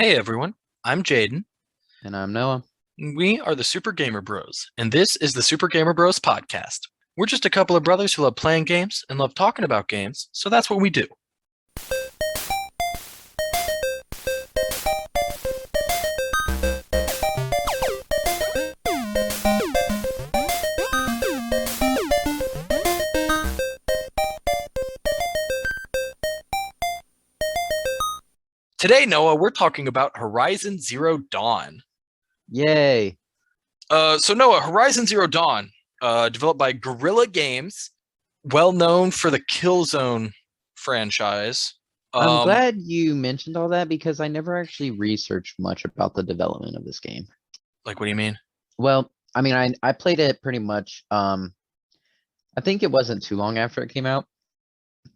Hey everyone, I'm Jaden. And I'm Noah. We are the Super Gamer Bros, and this is the Super Gamer Bros podcast. We're just a couple of brothers who love playing games and love talking about games, so that's what we do. Today, Noah, we're talking about Horizon Zero Dawn. Yay. So Noah, Horizon Zero Dawn, developed by Guerrilla Games, well known for the Killzone franchise. I'm Um, glad you mentioned all that because I never actually researched much about the development of this game. like, what do you mean? Well, I played it pretty much I think it wasn't too long after it came out.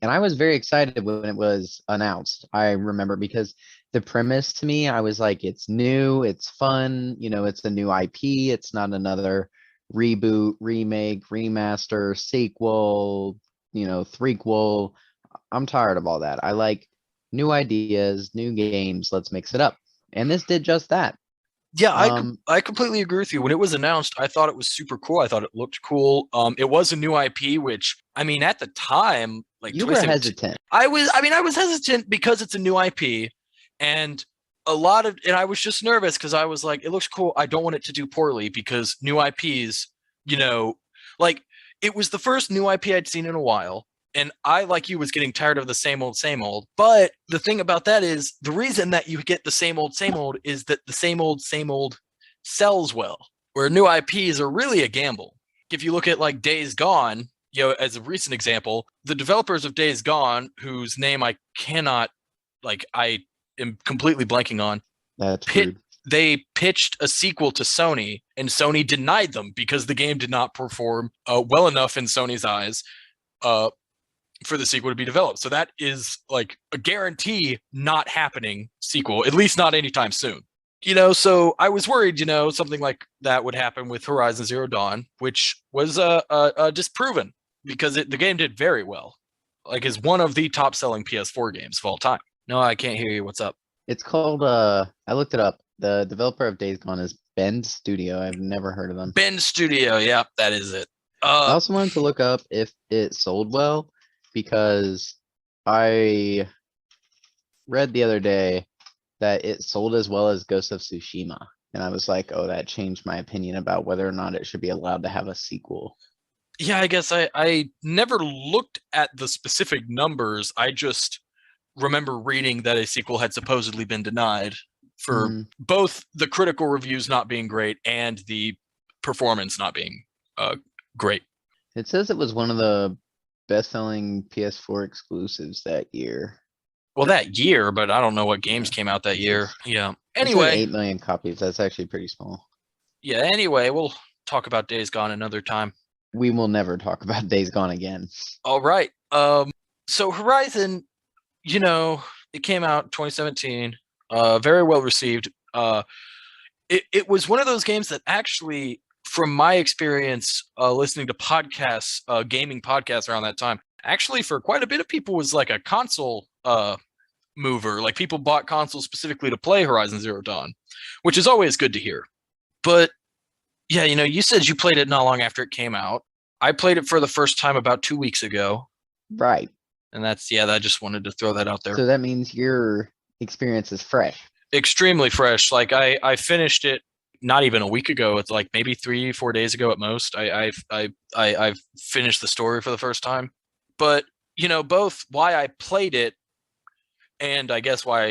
And I was very excited when it was announced. I remember because the premise to me, I was like, it's new, it's fun, it's a new IP, it's not another reboot, remake, remaster, sequel, threequel. I'm tired of all that. I like new ideas, new games. Let's mix it up. And this did just that. Yeah, Um, I completely agree with you. When it was announced, I thought it was super cool. I thought it looked cool. It was a new IP, which I mean, at the time, like you were 2017, hesitant. I was hesitant because it's a new IP, and and I was just nervous because I was like, it looks cool. I don't want it to do poorly because new IPs, you know, like it was the first new IP I'd seen in a while. And I, like you, was getting tired of the same old, same old. But the thing about that is the reason that you get the same old is that the same old sells well, where new IPs are really a gamble. If you look at like Days Gone, as a recent example, the developers of Days Gone, whose name I am completely blanking on, That's pit, rude. they pitched a sequel to Sony, and Sony denied them because the game did not perform well enough in Sony's eyes. Uh, for the sequel to be developed. So that is like a guarantee not happening sequel, at least not anytime soon. So I was worried, something like that would happen with Horizon Zero Dawn, which was disproven because the game did very well. Like, is one of the top selling PS4 games of all time. No, I can't hear you. What's up? It's called I looked it up. The developer of Days Gone is Bend Studio. I've never heard of them. Ben Studio. Yep, that is it. I also wanted to look up if it sold well because I read the other day that it sold as well as Ghost of Tsushima. And I was like, oh, that changed my opinion about whether or not it should be allowed to have a sequel. Yeah, I guess I never looked at the specific numbers. I just remember reading that a sequel had supposedly been denied for Mm, both the critical reviews not being great and the performance not being great. it says it was one of the best-selling PS4 exclusives that year. Well, that year, but I don't know what games Yeah, came out that it year. says Yeah. it says Anyway, 8 million copies. That's actually pretty small. we'll talk about Days Gone another time. We will never talk about Days Gone again. All right. So Horizon, it came out 2017, very well received. It was one of those games that actually, from my experience listening to podcasts, gaming podcasts around that time, actually for quite a bit of people was like a console mover. Like, people bought consoles specifically to play Horizon Zero Dawn, which is always good to hear. But yeah, you said you played it not long after it came out. I played it for the first time about 2 weeks ago, Right. and I just wanted to throw that out there. So that means your experience is fresh. Extremely fresh. Like, I finished it not even a week ago. It's like maybe 3-4 days ago at most. I've finished the story for the first time. But both why I played it and I guess why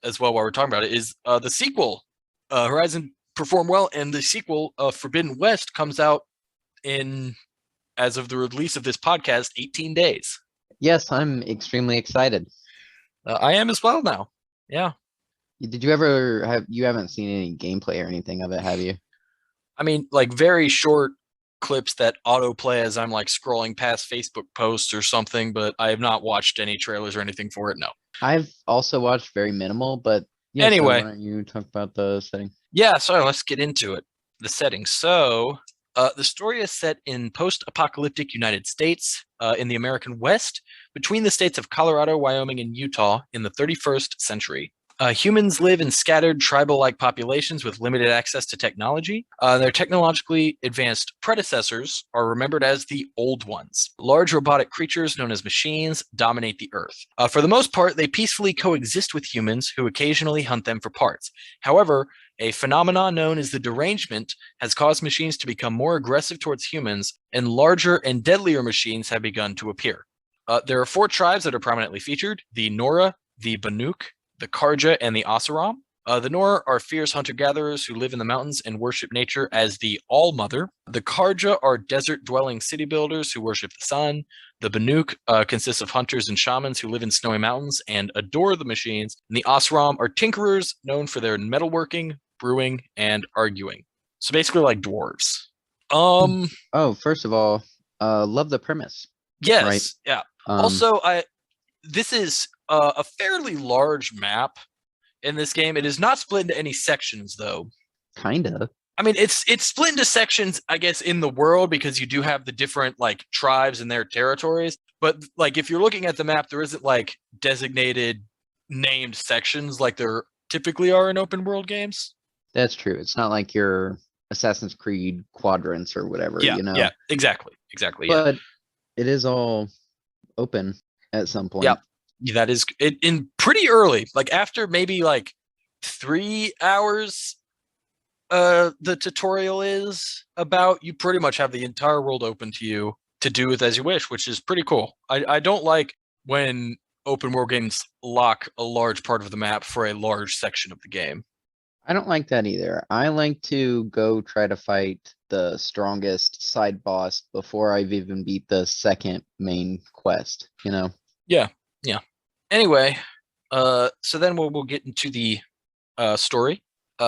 as well while we're talking about it is the sequel. Horizon performed well, and the sequel, Forbidden West, comes out in, as of the release of this podcast, 18 days. Yes, I'm extremely excited. I am as well now. Yeah. Did you ever have you haven't seen any gameplay or anything of it, have you? I mean, like, very short clips that autoplay as I'm like scrolling past Facebook posts or something, but I have not watched any trailers or anything for it. No. I've also watched very minimal, but yeah, so why Anyway, don't you talk about the setting? yeah, so let's get into it. The setting. So, the story is set in post-apocalyptic United States, in the American West, between the states of Colorado, Wyoming, and Utah in the 31st century. Humans live in scattered tribal-like populations with limited access to technology. Their technologically advanced predecessors are remembered as the Old Ones. Large robotic creatures known as machines dominate the Earth. For the most part, they peacefully coexist with humans who occasionally hunt them for parts. However, a phenomenon known as the derangement has caused machines to become more aggressive towards humans, and larger and deadlier machines have begun to appear. There are 4 tribes that are prominently featured: the Nora, the Banuk, the Karja, and the Oseram. The Nora are fierce hunter-gatherers who live in the mountains and worship nature as the All-Mother. The Karja are desert-dwelling city builders who worship the sun. The Banuk consists of hunters and shamans who live in snowy mountains and adore the machines. And the Oseram are tinkerers known for their metalworking, brewing, and arguing. So basically like dwarves. Oh, first of all, love the premise, right? Yes, yeah. Um, Also, this is a fairly large map in this game. It is not split into any sections, though. Kinda. I mean, it's split into sections, I guess, in the world, because you do have the different like tribes and their territories. But like, if you're looking at the map, there isn't like designated named sections like there typically are in open world games. That's true. It's not like your Assassin's Creed quadrants or whatever, Yeah, you know. yeah, exactly, yeah. But it is all open at some Yeah, point. that is it in pretty early, like after maybe like 3 hours the tutorial is about, you pretty much have the entire world open to you to do with as you wish, which is pretty cool. I don't like when open world games lock a large part of the map for a large section of the game. I don't like that either. I like to go try to fight the strongest side boss before I've even beat the second main quest, you know? Yeah, yeah. Anyway, so then we'll get into the story.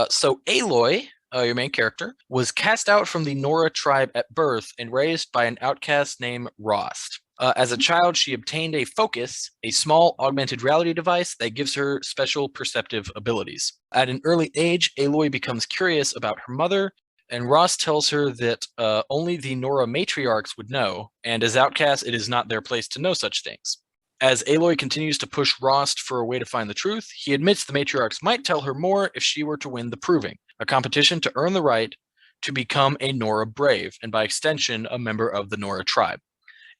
So Aloy, your main character, was cast out from the Nora tribe at birth and raised by an outcast named Rost. As a child, she obtained a focus, a small augmented reality device that gives her special perceptive abilities. At an early age, Aloy becomes curious about her mother, and Rost tells her that only the Nora matriarchs would know, and as outcasts, it is not their place to know such things. As Aloy continues to push Rost for a way to find the truth, he admits the matriarchs might tell her more if she were to win the Proving, a competition to earn the right to become a Nora Brave, and by extension, a member of the Nora tribe.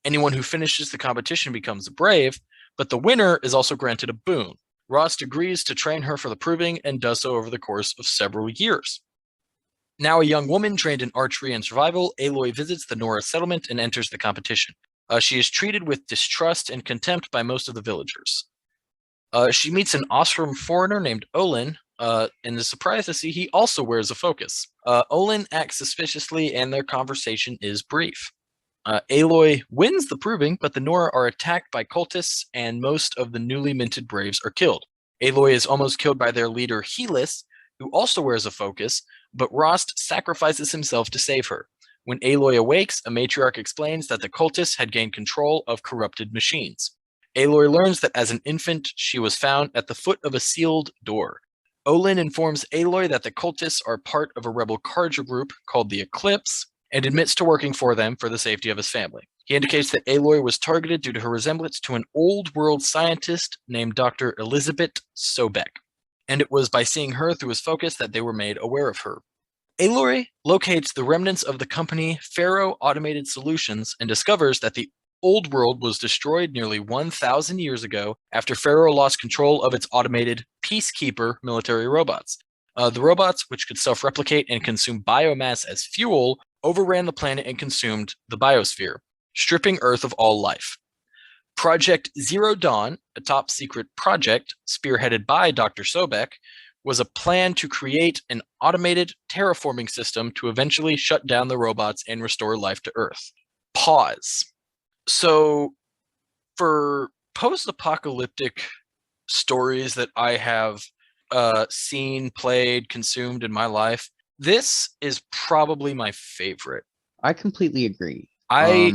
Anyone who finishes the competition becomes a Brave, but the winner is also granted a boon. Rost agrees to train her for the Proving and does so over the course of several years. Now a young woman trained in archery and survival, Aloy visits the Nora settlement and enters the competition. She is treated with distrust and contempt by most of the villagers. She meets an Osram foreigner named Olin, and is surprised to see he also wears a focus. Olin acts suspiciously, and their conversation is brief. Aloy wins the Proving, but the Nora are attacked by cultists, and most of the newly minted Braves are killed. Aloy is almost killed by their leader, Helis, who also wears a focus, but Rost sacrifices himself to save her. When Aloy awakes, a matriarch explains that the cultists had gained control of corrupted machines. Aloy learns that as an infant, she was found at the foot of a sealed door. Olin informs Aloy that the cultists are part of a rebel Karja group called the Eclipse, and admits to working for them for the safety of his family. He indicates that Aloy was targeted due to her resemblance to an old world scientist named Dr. Elizabeth Sobek, and it was by seeing her through his focus that they were made aware of her. Aloy locates the remnants of the company Pharaoh Automated Solutions and discovers that the old world was destroyed nearly 1,000 years ago after Pharaoh lost control of its automated Peacekeeper military robots. The robots, which could self-replicate and consume biomass as fuel, overran the planet and consumed the biosphere, stripping Earth of all life. Project Zero Dawn, a top secret project spearheaded by Dr. Sobek, was a plan to create an automated terraforming system to eventually shut down the robots and restore life to Earth. Pause. So, for post-apocalyptic stories that I have seen, played, consumed in my life, this is probably my favorite. I completely agree. I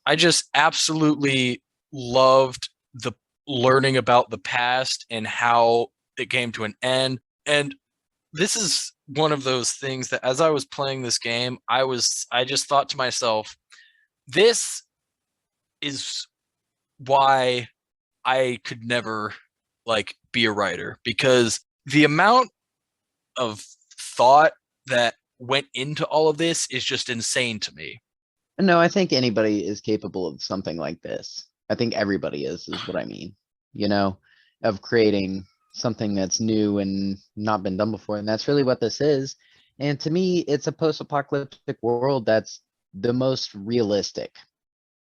I just absolutely loved the learning about the past and how it came to an end. And this is one of those things that as I was playing this game, I just thought to myself, this is why I could never like be a writer because the amount of thought that went into all of this is just insane to me. No, I think anybody is capable of something like this. I think everybody is what I mean, you know, of creating something that's new and not been done before. And that's really what this is. And to me, it's a post-apocalyptic world that's the most realistic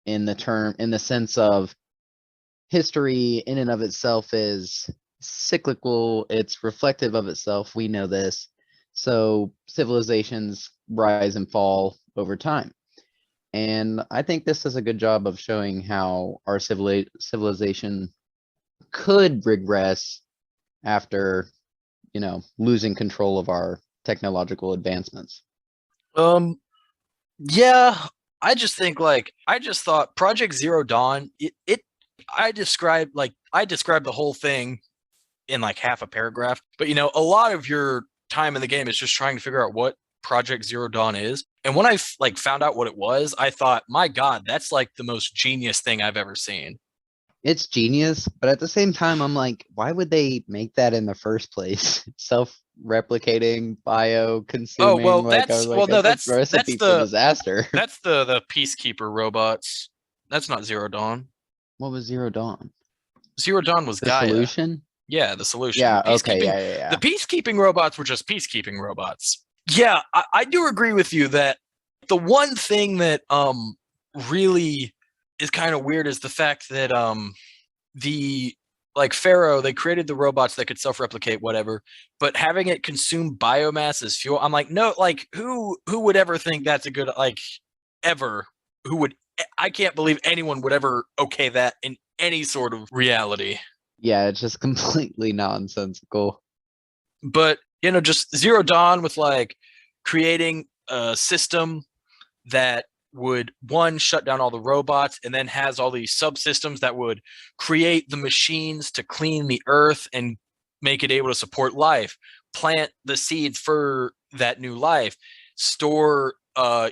in the sense of history in and of itself is cyclical, it's reflective of itself. We know this. So civilizations rise and fall over time. And I think this does a good job of showing how our civilization could regress after, losing control of our technological advancements. Yeah, I just think I just thought Project Zero Dawn, I described the whole thing in like half a paragraph, but a lot of your time in the game is just trying to figure out what Project Zero Dawn is. And when I found out what it was, I thought, my God, that's like the most genius thing I've ever seen. It's genius, but at the same time, I'm like, why would they make that in the first place? Self-replicating, Oh bio-consuming, well, like I was like, no, that's a recipe for disaster. that's the Peacekeeper robots. That's not Zero Dawn. What was Zero Dawn? Zero Dawn was The Gaia. solution? Yeah, the solution. Yeah, okay, The yeah. peacekeeping robots were just peacekeeping robots. Yeah, I do agree with you that the one thing that really is kind of weird is the fact that the Pharaoh, they created the robots that could self-replicate whatever, but having it consume biomass as fuel, I'm like, no, who would ever think that's a good ever who would I can't believe anyone would ever okay that in any sort of reality. Yeah, it's just completely nonsensical. But just Zero Dawn with creating a system that would one shut down all the robots and then has all these subsystems that would create the machines to clean the earth and make it able to support life, plant the seeds for that new life, store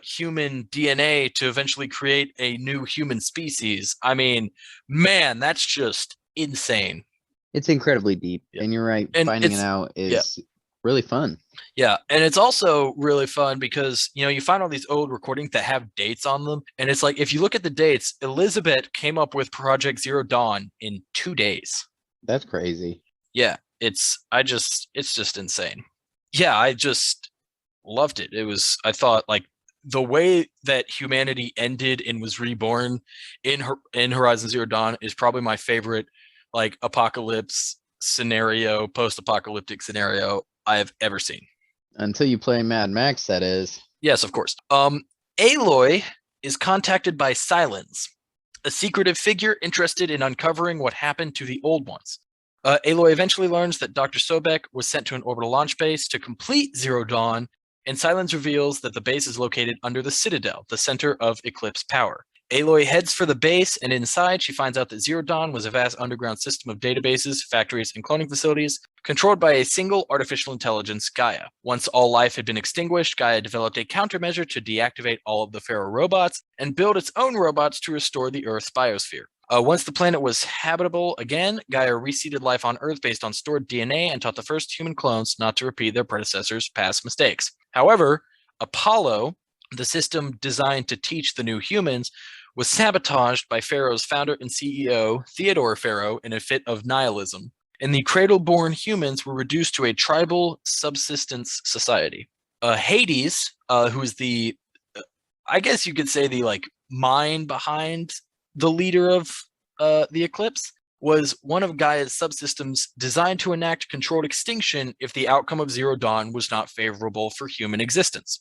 human DNA to eventually create a new human species. I mean, man, that's just insane. It's incredibly deep, Yeah. and you're right, And finding it out yeah. is really fun. Yeah, and it's also really fun because you find all these old recordings that have dates on them, and it's like if you look at the dates, Elizabeth came up with Project Zero Dawn in 2 days. That's crazy. Yeah, it's just insane. Yeah, I just loved it. I thought the way that humanity ended and was reborn in Horizon Zero Dawn is probably my favorite apocalypse scenario, post-apocalyptic scenario I've ever seen. Until you play Mad Max, that is. Yes, of course. Aloy is contacted by Silence, a secretive figure interested in uncovering what happened to the old ones. Aloy eventually learns that Dr. Sobek was sent to an orbital launch base to complete Zero Dawn, and Silence reveals that the base is located under the Citadel, the center of Eclipse power. Aloy heads for the base, and inside she finds out that Zero Dawn was a vast underground system of databases, factories, and cloning facilities controlled by a single artificial intelligence, Gaia. Once all life had been extinguished, Gaia developed a countermeasure to deactivate all of the Pharaoh robots and build its own robots to restore the Earth's biosphere. Once the planet was habitable again, Gaia reseeded life on Earth based on stored DNA and taught the first human clones not to repeat their predecessors' past mistakes. However, Apollo, the system designed to teach the new humans, was sabotaged by Pharaoh's founder and CEO, Theodore Pharaoh, in a fit of nihilism, and the cradle-born humans were reduced to a tribal subsistence society. Hades, who is I guess you could say the mind behind the leader of the Eclipse, was one of Gaia's subsystems designed to enact controlled extinction if the outcome of Zero Dawn was not favorable for human existence.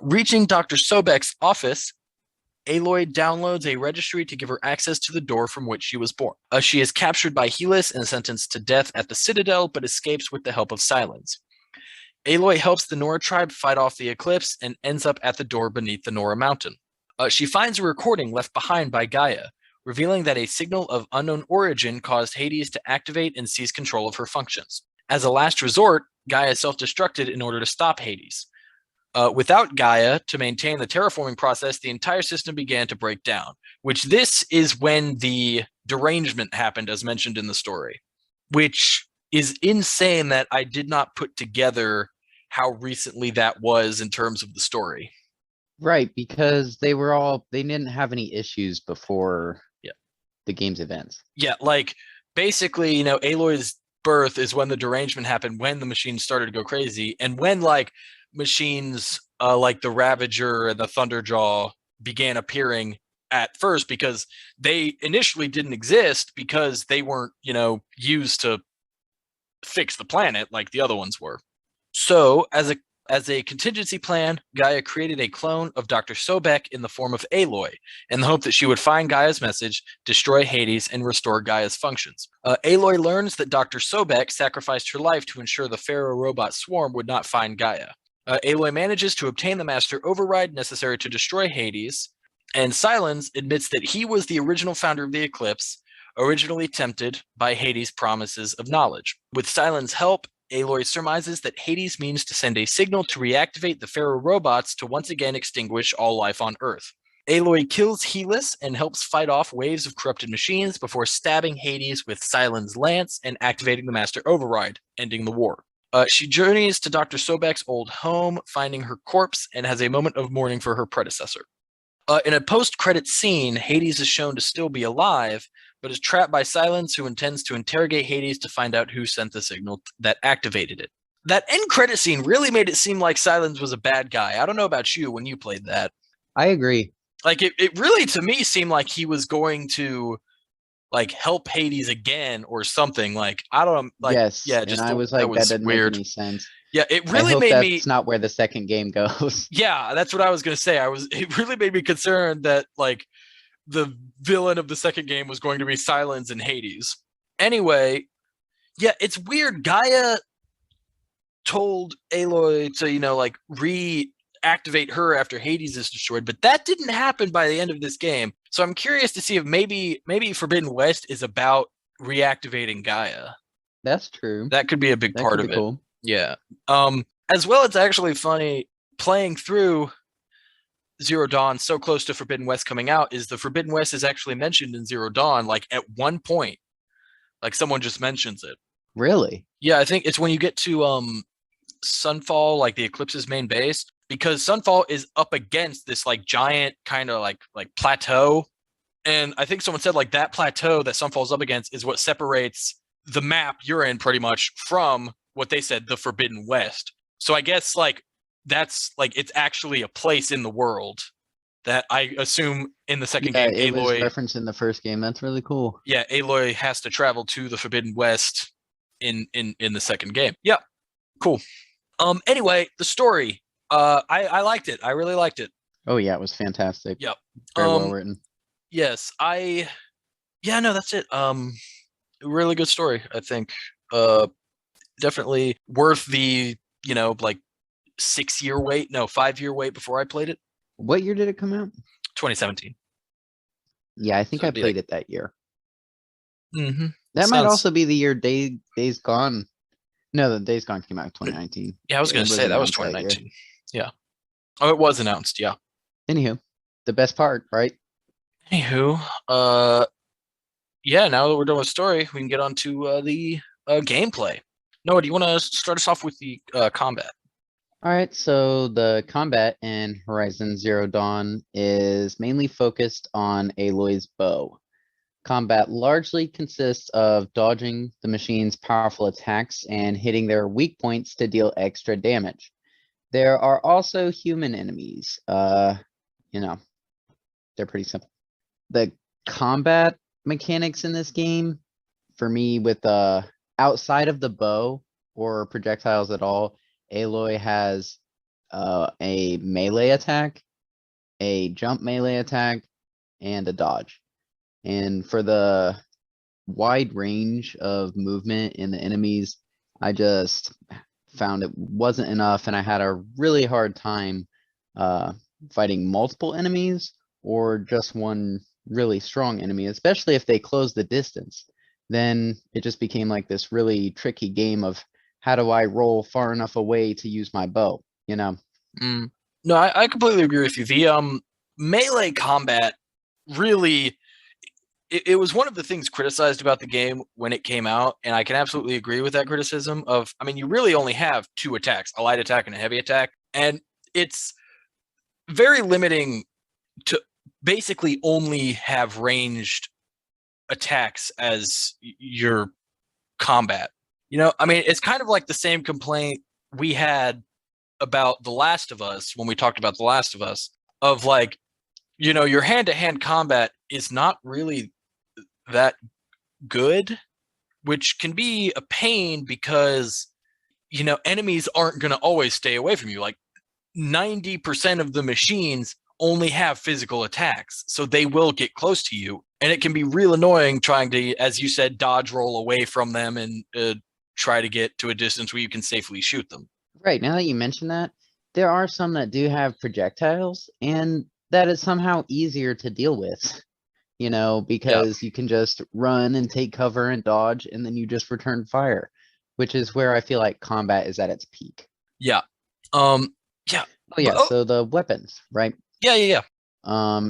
Reaching Dr. Sobek's office, Aloy downloads a registry to give her access to the door from which she was born. She is captured by Helis and sentenced to death at the Citadel, but escapes with the help of Silence. Aloy helps the Nora tribe fight off the Eclipse and ends up at the door beneath the Nora mountain. She finds a recording left behind by Gaia, revealing that a signal of unknown origin caused Hades to activate and seize control of her functions. As a last resort, Gaia self-destructed in order to stop Hades. Without Gaia to maintain the terraforming process, the entire system began to break down, which this is when the derangement happened, as mentioned in the story, which is insane that I did not put together how recently that was in terms of the story. Right, because they didn't have any issues before Yeah. the game's events. Yeah, like basically, Aloy's birth is when the derangement happened, when the machines started to go crazy, and when like machines like the Ravager and the Thunderjaw began appearing at first because they initially didn't exist because they weren't, used to fix the planet like the other ones were. So, as a contingency plan, Gaia created a clone of Dr. Sobek in the form of Aloy, in the hope that she would find Gaia's message, destroy Hades, and restore Gaia's functions. Aloy learns that Dr. Sobek sacrificed her life to ensure the Pharaoh robot swarm would not find Gaia. Aloy manages to obtain the master override necessary to destroy Hades, and Silence admits that he was the original founder of the Eclipse, originally tempted by Hades' promises of knowledge. With Silence's help, Aloy surmises that Hades means to send a signal to reactivate the Pharaoh robots to once again extinguish all life on Earth. Aloy kills Helis and helps fight off waves of corrupted machines before stabbing Hades with Silen's lance and activating the Master Override, ending the war. She journeys to Dr. Sobek's old home, finding her corpse, and has a moment of mourning for her predecessor. In a post-credit scene, Hades is shown to still be alive, but is trapped by Silence, who intends to interrogate Hades to find out who sent the signal that activated it. That end credit scene really made it seem like Silence was a bad guy. I don't know about you when you played that. I agree. Like it really to me seemed like he was going to like help Hades again or something. Like I don't like Yes, yeah, and just I was that like, that was doesn't make weird. any sense. Yeah, it I really hope made me that's not where the second game goes. yeah, that's what I was gonna say. It really made me concerned that like the villain of the second game was going to be Silence and Hades. Anyway, yeah, it's weird. Gaia told Aloy to, like reactivate her after Hades is destroyed, but that didn't happen by the end of this game. So I'm curious to see if maybe Forbidden West is about reactivating Gaia. That's true. That could be a big That part could be of it. cool. Yeah. As well, it's actually funny playing through Zero Dawn so close to Forbidden West coming out is the Forbidden West is actually mentioned in Zero Dawn, like at one point. Like someone just mentions it. Really? Yeah, I think it's when you get to Sunfall, like the Eclipse's main base, because Sunfall is up against this like giant kind of like plateau. And I think someone said like that plateau that Sunfall's up against is what separates the map you're in pretty much from what they said, the Forbidden West. So I guess like that's like it's actually a place in the world that I assume in the second Yeah, game, it was Aloy, referenced in the first game. That's really cool. yeah, Aloy has to travel to the Forbidden West in the second game. Yeah, cool. Anyway, the story. I liked it. I really liked it. Oh yeah, it was fantastic. Yep. Very well Um, written. yes, yeah, no, that's it. Really good story, I think. Uh, definitely worth the, like 6 year wait. No, 5 year wait before I played it. What year did it come out? 2017. Yeah, I think So I it'd be like, played it that year. That might sounds, also be the year Days Gone. No, the Days Gone came out in 2019. yeah, I was going It to was say that was announced that year. 2019. Yeah. Oh, it was announced. Yeah. Anywho, the best part, right? Anywho, yeah, now that we're done with story, we can get on to the gameplay. Noah, do you want to start us off with the combat? All right, so the combat in Horizon Zero Dawn is mainly focused on Aloy's bow. Combat largely consists of dodging the machine's powerful attacks and hitting their weak points to deal extra damage. There are also human enemies. You know, they're pretty simple. The combat mechanics in this game, for me, with outside of the bow or projectiles at all, Aloy has a melee attack, a jump melee attack, and a dodge. And for the wide range of movement in the enemies, I just found it wasn't enough, and I had a really hard time fighting multiple enemies or just one really strong enemy, especially if they close the distance. Then it just became like this really tricky game of how do I roll far enough away to use my bow, you know? Mm. No, I completely agree with you. The melee combat really it was one of the things criticized about the game when it came out, and I can absolutely agree with that criticism of, I mean, you really only have two attacks, a light attack and a heavy attack, and it's very limiting to basically only have ranged attacks as your combat. I mean, it's kind of like the same complaint we had about The Last of Us when we talked about The Last of Us, of like, your hand-to-hand combat is not really that good, which can be a pain because enemies aren't going to always stay away from you. Like 90% of the machines only have physical attacks, so they will get close to you, and it can be real annoying trying to, as you said, dodge roll away from them and try to get to a distance where you can safely shoot them. Right, now that you mention that, there are some that do have projectiles, and that is somehow easier to deal with, Yeah, because you can just run and take cover and dodge, and then you just return fire, which is where I feel like combat is at its peak. yeah, yeah, Oh but yeah, so the weapons, right? yeah.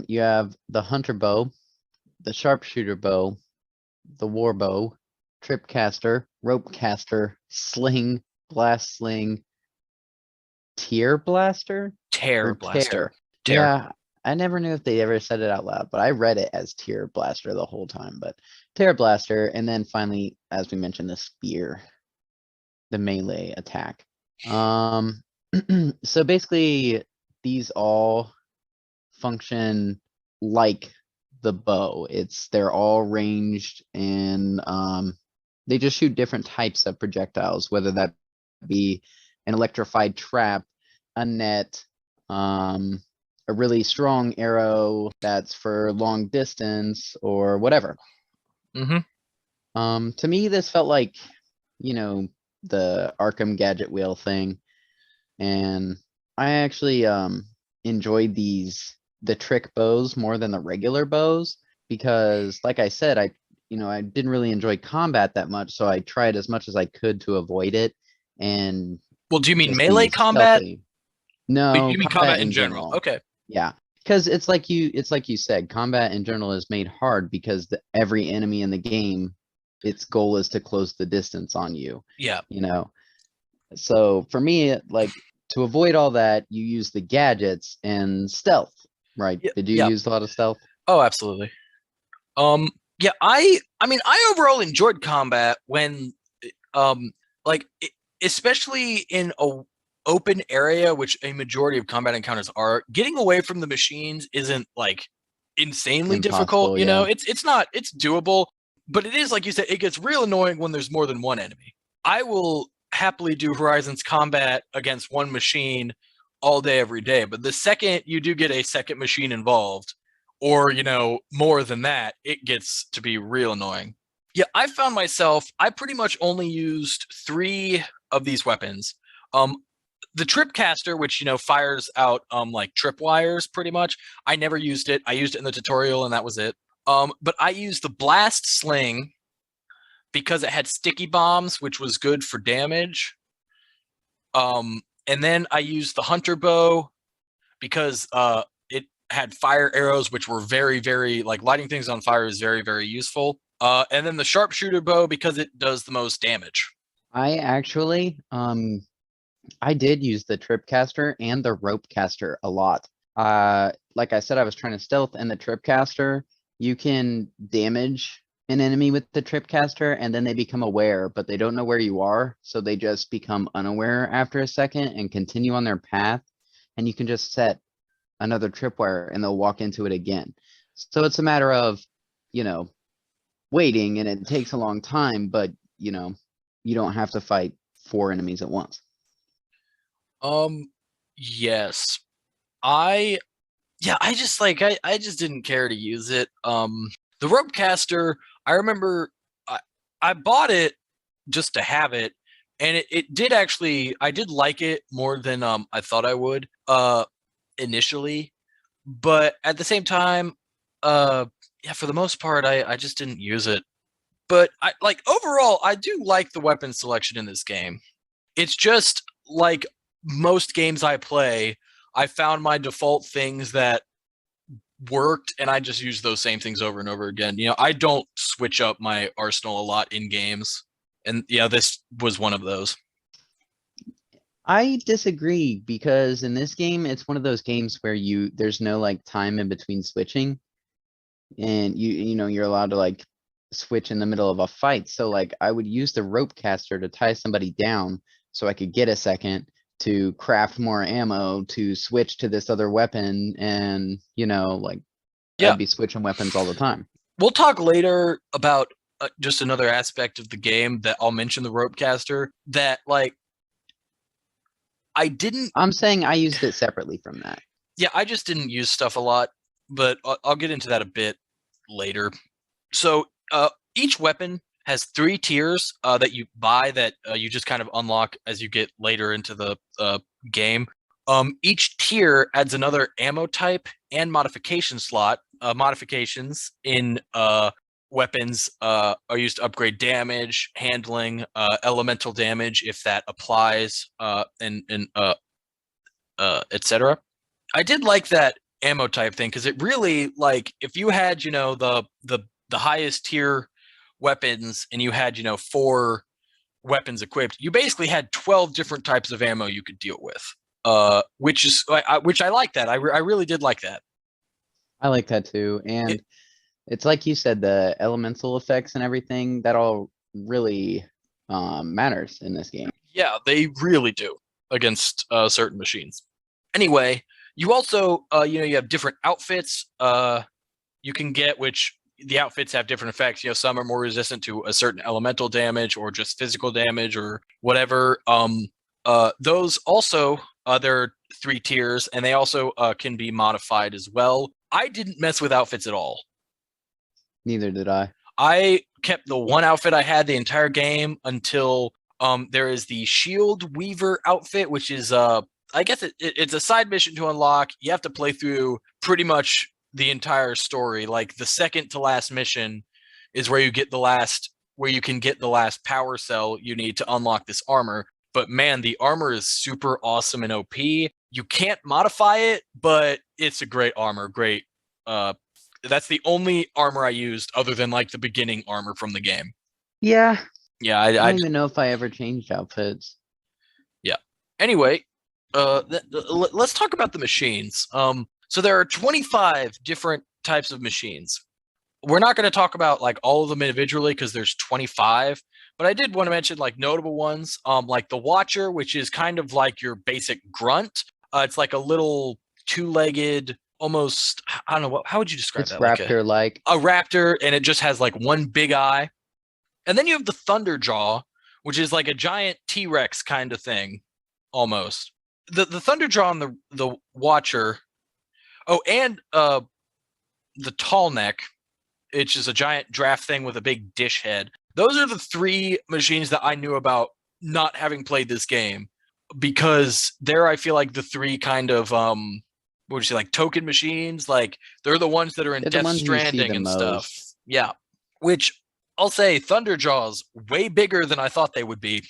You have the hunter bow, the sharpshooter bow, the war bow, trip caster, rope caster, sling, blast sling, tear blaster, Tear or blaster, tear. tear. Yeah, I never knew if they ever said it out loud, but I read it as tear blaster the whole time. But tear blaster, and then finally, as we mentioned, the spear, the melee attack. Um, so basically, these all function like the bow. They're all ranged, and they just shoot different types of projectiles, whether that be an electrified trap, a net, a really strong arrow that's for long distance, or whatever. Mm-hmm. To me, this felt like, the Arkham gadget wheel thing, and I actually enjoyed the trick bows more than the regular bows, because like I said, I didn't really enjoy combat that much, so I tried as much as I could to avoid it and Well, do you mean just be melee combat? stealthy. Or No, you mean combat combat in in general? general. Okay. Yeah. Because it's like you said, combat in general is made hard because every enemy in the game, its goal is to close the distance on you. Yeah. You know, so for me, like, to avoid all that, you use the gadgets and stealth, right? Yeah. Did you Yeah. use a lot of stealth? Oh, absolutely. Yeah, I mean, I overall enjoyed combat when um like especially in a open area, which a majority of combat encounters are. Getting away from the machines isn't like insanely difficult, Impossible, yeah. it's not, it's doable, but it is, like you said, it gets real annoying when there's more than one enemy. I will happily do Horizon's combat against one machine all day every day, but the second you do get a second machine involved, or more than that, it gets to be real annoying. Yeah, I found myself, I pretty much only used three of these weapons. Um, the trip caster, which fires out like trip wires, pretty much. I never used it. I used it in the tutorial, and that was it. But I used the blast sling because it had sticky bombs, which was good for damage. And then I used the hunter bow because it had fire arrows, which were very, very, like, lighting things on fire is very, very useful. And then the sharpshooter bow because it does the most damage. I actually, I did use the trip caster and the rope caster a lot. Like I said, I was trying to stealth, and the trip caster, you can damage an enemy with the trip caster, and then they become aware, but they don't know where you are, so they just become unaware after a second and continue on their path, and you can just set another tripwire and they'll walk into it again. So it's a matter of, you know, waiting, and it takes a long time, but you don't have to fight four enemies at once. Yes. I Yeah, I just like I just didn't care to use it. The rope caster, I remember I bought it just to have it, and it did actually, I did like it more than I thought I would initially, but at the same time, yeah, for the most part, I just didn't use it. But I like, overall, I do like the weapon selection in this game. It's just like most games I play, I found my default things that worked, and I just used those same things over and over again. I don't switch up my arsenal a lot in games, and yeah, this was one of those. I disagree because in this game, it's one of those games where there's no like time in between switching, and you're allowed to like switch in the middle of a fight. So like I would use the rope caster to tie somebody down so I could get a second to craft more ammo to switch to this other weapon, and like Yeah, I'd be switching weapons all the time. we'll talk later about just another aspect of the game that I'll mention the rope caster that like I didn't. I'm saying I used it separately from that. Yeah, I just didn't use stuff a lot, but I'll get into that a bit later. So each weapon has 3 tiers that you buy that you just kind of unlock as you get later into the game. Each tier adds another ammo type and modification slot. Modifications in weapons are used to upgrade damage, handling, elemental damage if that applies, and etc. I did like that ammo type thing because it really like if you had the highest tier weapons and you had 4 weapons equipped, you basically had 12 different types of ammo you could deal with. Which I like that. I really did like that. I like that too. And It, it's like you said, the elemental effects and everything, that all really matters in this game. yeah, they really do against certain machines. Anyway, you also you have different outfits you can get, which the outfits have different effects. Some are more resistant to a certain elemental damage or just physical damage or whatever. Those also there are 3 tiers, and they also can be modified as well. I didn't mess with outfits at all. Neither did I. I kept the one outfit I had the entire game until there is the Shield Weaver outfit, which is I guess it's a side mission to unlock. You have to play through pretty much the entire story. Like the second to last mission is where you can get the last power cell you need to unlock this armor. But man, the armor is super awesome and OP. You can't modify it, but it's a great armor. Great. That's the only armor I used other than like the beginning armor from the game. Yeah. Yeah, I don't even know if I ever changed outfits. Yeah. Anyway, let's talk about the machines. So there are 25 different types of machines. We're not going to talk about like all of them individually because there's 25, but I did want to mention like notable ones, like the Watcher, which is kind of like your basic grunt. It's like a little 2-legged, almost, I don't know, how would you describe It's that? Like raptor-like. a raptor, and it just has like one big eye. And then you have the Thunderjaw, which is like a giant T-Rex kind of thing, almost. The Thunderjaw and the Watcher. Oh, and the Tall Neck, which is a giant draft thing with a big dish head. Those are the 3 machines that I knew about not having played this game, because I feel like the 3 kind of what would you say, like token machines, like they're the ones that are in They're the Death ones you see Stranding the and stuff. most. Yeah, which I'll say Thunderjaw's way bigger than I thought they would be.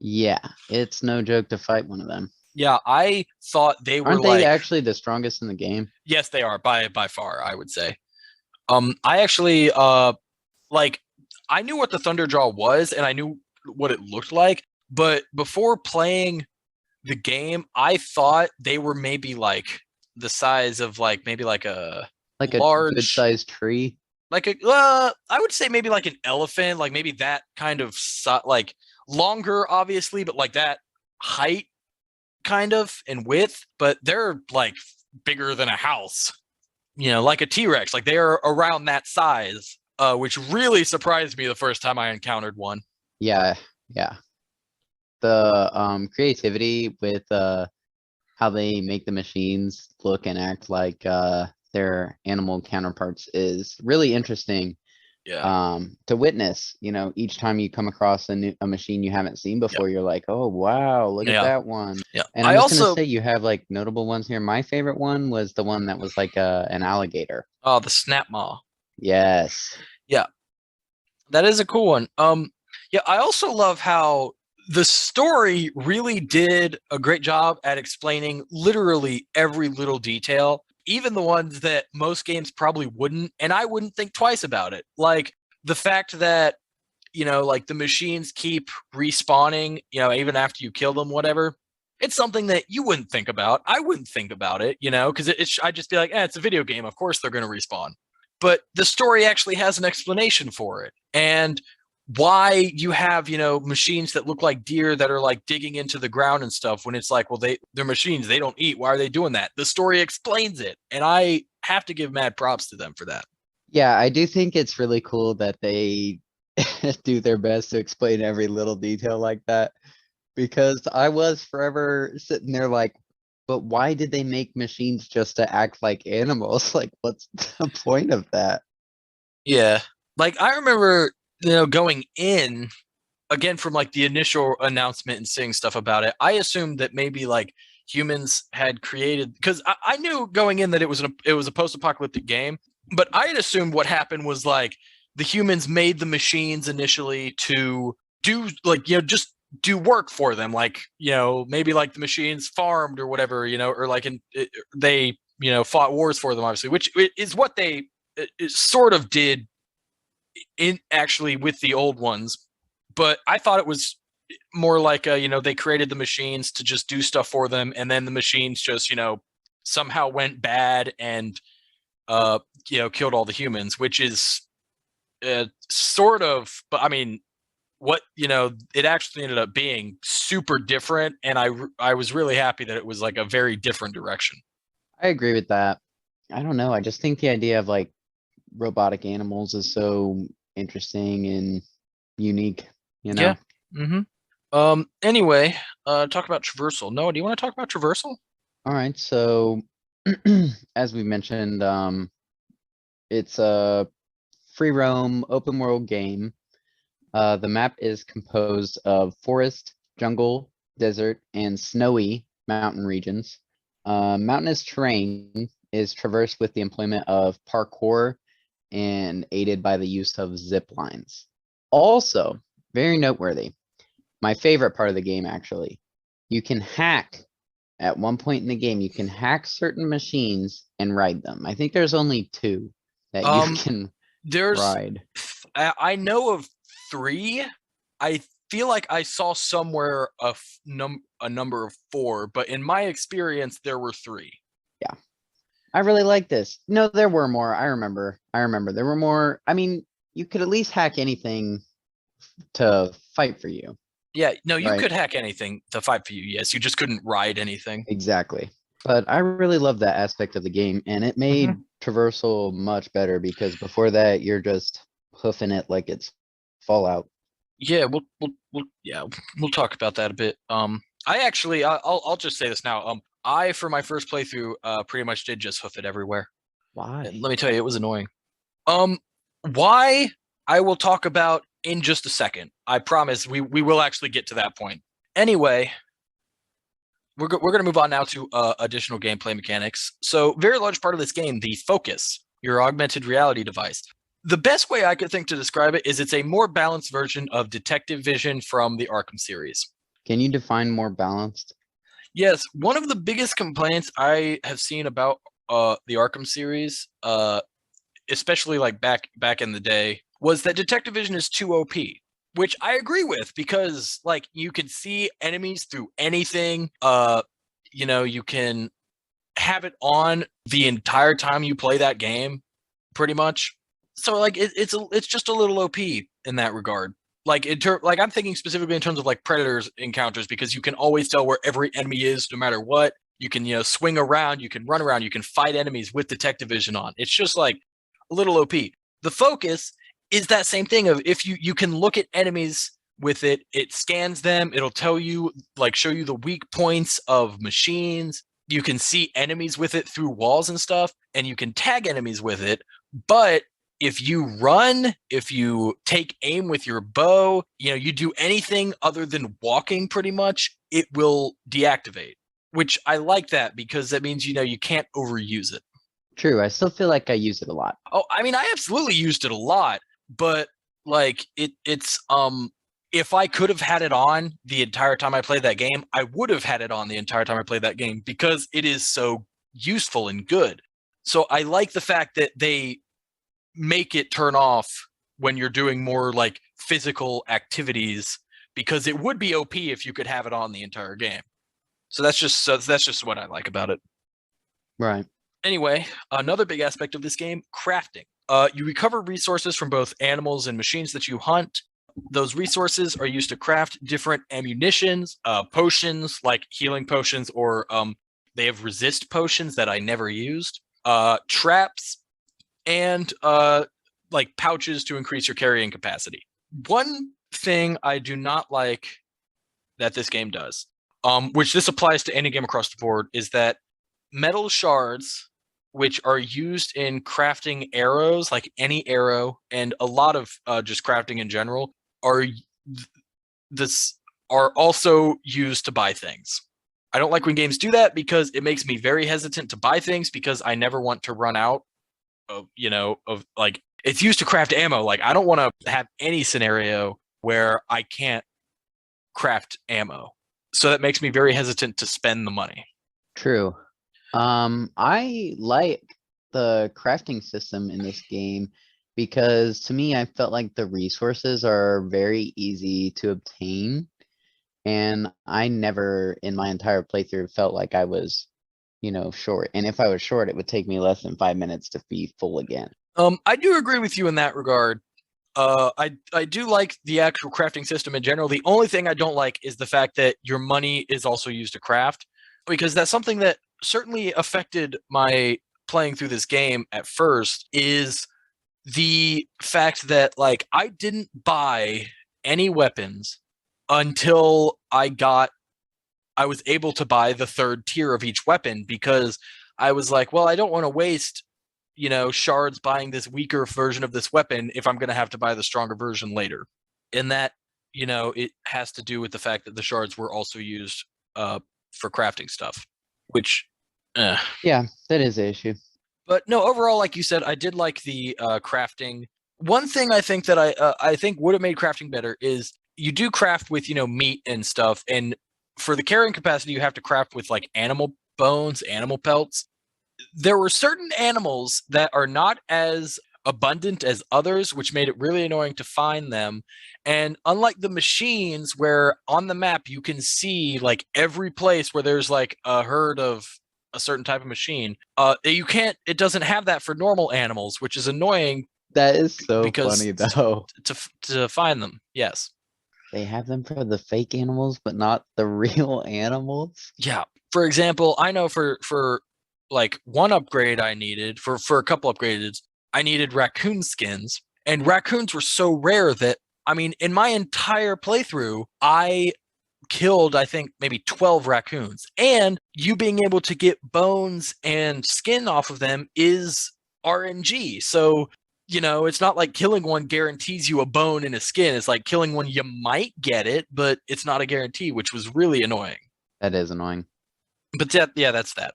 Yeah, it's no joke to fight one of them. Yeah, I thought they were Aren't they like, actually the strongest in the game? yes, they are by far, I would say. I actually like I knew what the Thunderjaw was and I knew what it looked like, but before playing the game, I thought they were maybe like the size of like maybe like a Like a good-sized tree? like a I would say maybe like an elephant, like maybe that kind of like longer obviously, but like that height kind of and width, but they're like bigger than a house. Like a T-Rex, like they are around that size, which really surprised me the first time I encountered one. Yeah, yeah. The creativity with how they make the machines look and act like their animal counterparts is really interesting Yeah. to witness. Each time you come across a machine you haven't seen Yep. before, you're like, oh wow, look at Yeah. that one. Yeah. And I I'm just gonna also say you have like notable ones here. My favorite one was the one that was like an alligator. the Snap Maw. Yes. Yeah. That is a cool one. Yeah, I also love how the story really did a great job at explaining literally every little detail. even the ones that most games probably wouldn't, and I wouldn't think twice about it. Like the fact that, like the machines keep respawning, even after you kill them, whatever. It's something that you wouldn't think about. I wouldn't think about it, because I'd just be like, it's a video game. Of course they're going to respawn. But the story actually has an explanation for it. And why you have, machines that look like deer that are like digging into the ground and stuff, when it's like, well, they're machines, they don't eat. Why are they doing that? The story explains it. And I have to give mad props to them for that. Yeah, I do think it's really cool that they do their best to explain every little detail like that. Because I was forever sitting there like, but why did they make machines just to act like animals? Like, what's the point of that? Yeah. Like I remember, going in again from like the initial announcement and seeing stuff about it. I assumed that maybe like humans had created, because I knew going in that it was a post-apocalyptic game, but I had assumed what happened was like the humans made the machines initially to do like, just do work for them, like, maybe like the machines farmed or whatever, or like they, fought wars for them, obviously, which is what they it sort of did in actually with the old ones. But I thought it was more like they created the machines to just do stuff for them, and then the machines just somehow went bad and killed all the humans, which is sort of, but I mean, what it actually ended up being super different, and I was really happy that it was like a very different direction. I agree with that. I don't know. I just think the idea of like robotic animals is so interesting and unique, you Yeah. know? Mm-hmm. Anyway, talk about traversal. Noah, do you want to talk about traversal? All right, so as we mentioned, it's a free roam open world game. The map is composed of forest, jungle, desert, and snowy mountain regions. Mountainous terrain is traversed with the employment of parkour and aided by the use of zip lines. Also, very noteworthy, my favorite part of the game actually, you can hack at one point in the game, you can hack certain machines and ride them. I think there's only two that you Um, can there's ride. I know of three. I feel like I saw somewhere a number of four, but in my experience, there were three. Yeah. I really like this. No, there were more. I remember. There were more. I mean, you could at least hack anything to fight for you, Yeah, no, you right? could hack anything to fight for you. Yes, you just couldn't ride anything. Exactly. But I really love that aspect of the game, and it Mhm. made traversal much better because before that, you're just hoofing it like it's Fallout. Yeah, we'll talk about that a bit. I actually, I'll just say this now. I for my first playthrough, pretty much did just hoof it everywhere. And Why? let me tell you, it was annoying. Um, why I will talk about in just a second. I promise we will actually get to that point. Anyway, we're going to move on now to additional gameplay mechanics. So, very large part of this game, the focus, your augmented reality device. The best way I could think to describe it is it's a more balanced version of detective vision from the Arkham series. Can you define more balanced? Yes, one of the biggest complaints I have seen about the Arkham series, especially like back in the day, was that detective vision is too OP, which I agree with, because like you can see enemies through anything. You can have it on the entire time you play that game, pretty much. So like it's just a little OP in that regard. Like like I'm thinking specifically in terms of like predators encounters, because you can always tell where every enemy is no matter what. You can swing around, you can run around, you can fight enemies with detective vision on. It's just like a little OP. The focus is that same thing of, if you can look at enemies with it, it scans them, it'll tell you, like, show you the weak points of machines. You can see enemies with it through walls and stuff, and you can tag enemies with it. But if you run, if you take aim with your bow, you do anything other than walking, pretty much, it will deactivate, which I like that, because that means you can't overuse it. True, I still feel like I use it a lot. Oh, I mean, I absolutely used it a lot, but like it's if I could have had it on the entire time I played that game, I would have had it on the entire time I played that game, because it is so useful and good. So I like the fact that they make it turn off when you're doing more like physical activities, because it would be OP if you could have it on the entire game. So that's just what I like about it. Right. Anyway, another big aspect of this game, crafting. You recover resources from both animals and machines that you hunt. Those resources are used to craft different ammunitions, potions like healing potions, or they have resist potions that I never used, traps, and like pouches to increase your carrying capacity. One thing I do not like that this game does, which this applies to any game across the board, is that metal shards, which are used in crafting arrows, like any arrow, and a lot of just crafting in general, are this are also used to buy things. I don't like when games do that because it makes me very hesitant to buy things, because I never want to run out of, of like, it's used to craft ammo. Like, I don't want to have any scenario where I can't craft ammo. So that makes me very hesitant to spend the money. True. I like the crafting system in this game because to me, I felt like the resources are very easy to obtain. And I never in my entire playthrough felt like I was, short. And if I was short, it would take me less than 5 minutes to be full again. I do agree with you in that regard. I do like the actual crafting system in general. The only thing I don't like is the fact that your money is also used to craft, because that's something that certainly affected my playing through this game at first, is the fact that, like, I didn't buy any weapons until I was able to buy the third tier of each weapon, because I was like, well, I don't want to waste, shards buying this weaker version of this weapon if I'm going to have to buy the stronger version later. And that, it has to do with the fact that the shards were also used for crafting stuff, which, Yeah, that is the issue. But no, overall, like you said, I did like the crafting. One thing I think that I think would have made crafting better is you do craft with meat and stuff, and for the carrying capacity, you have to craft with like animal bones, animal pelts. There were certain animals that are not as abundant as others, which made it really annoying to find them. And unlike the machines, where on the map you can see like every place where there's like a herd of a certain type of machine, it doesn't have that for normal animals, which is annoying That is so because funny though. to find them. Yes. They have them for the fake animals, but not the real animals. Yeah. For example, I know for like one upgrade I needed for a couple upgrades, I needed raccoon skins, and raccoons were so rare that, I mean, in my entire playthrough, I killed, I think, maybe 12 raccoons. And you being able to get bones and skin off of them is RNG. So, it's not like killing one guarantees you a bone and a skin. It's like killing one, you might get it, but it's not a guarantee, which was really annoying. That is annoying. But that's that.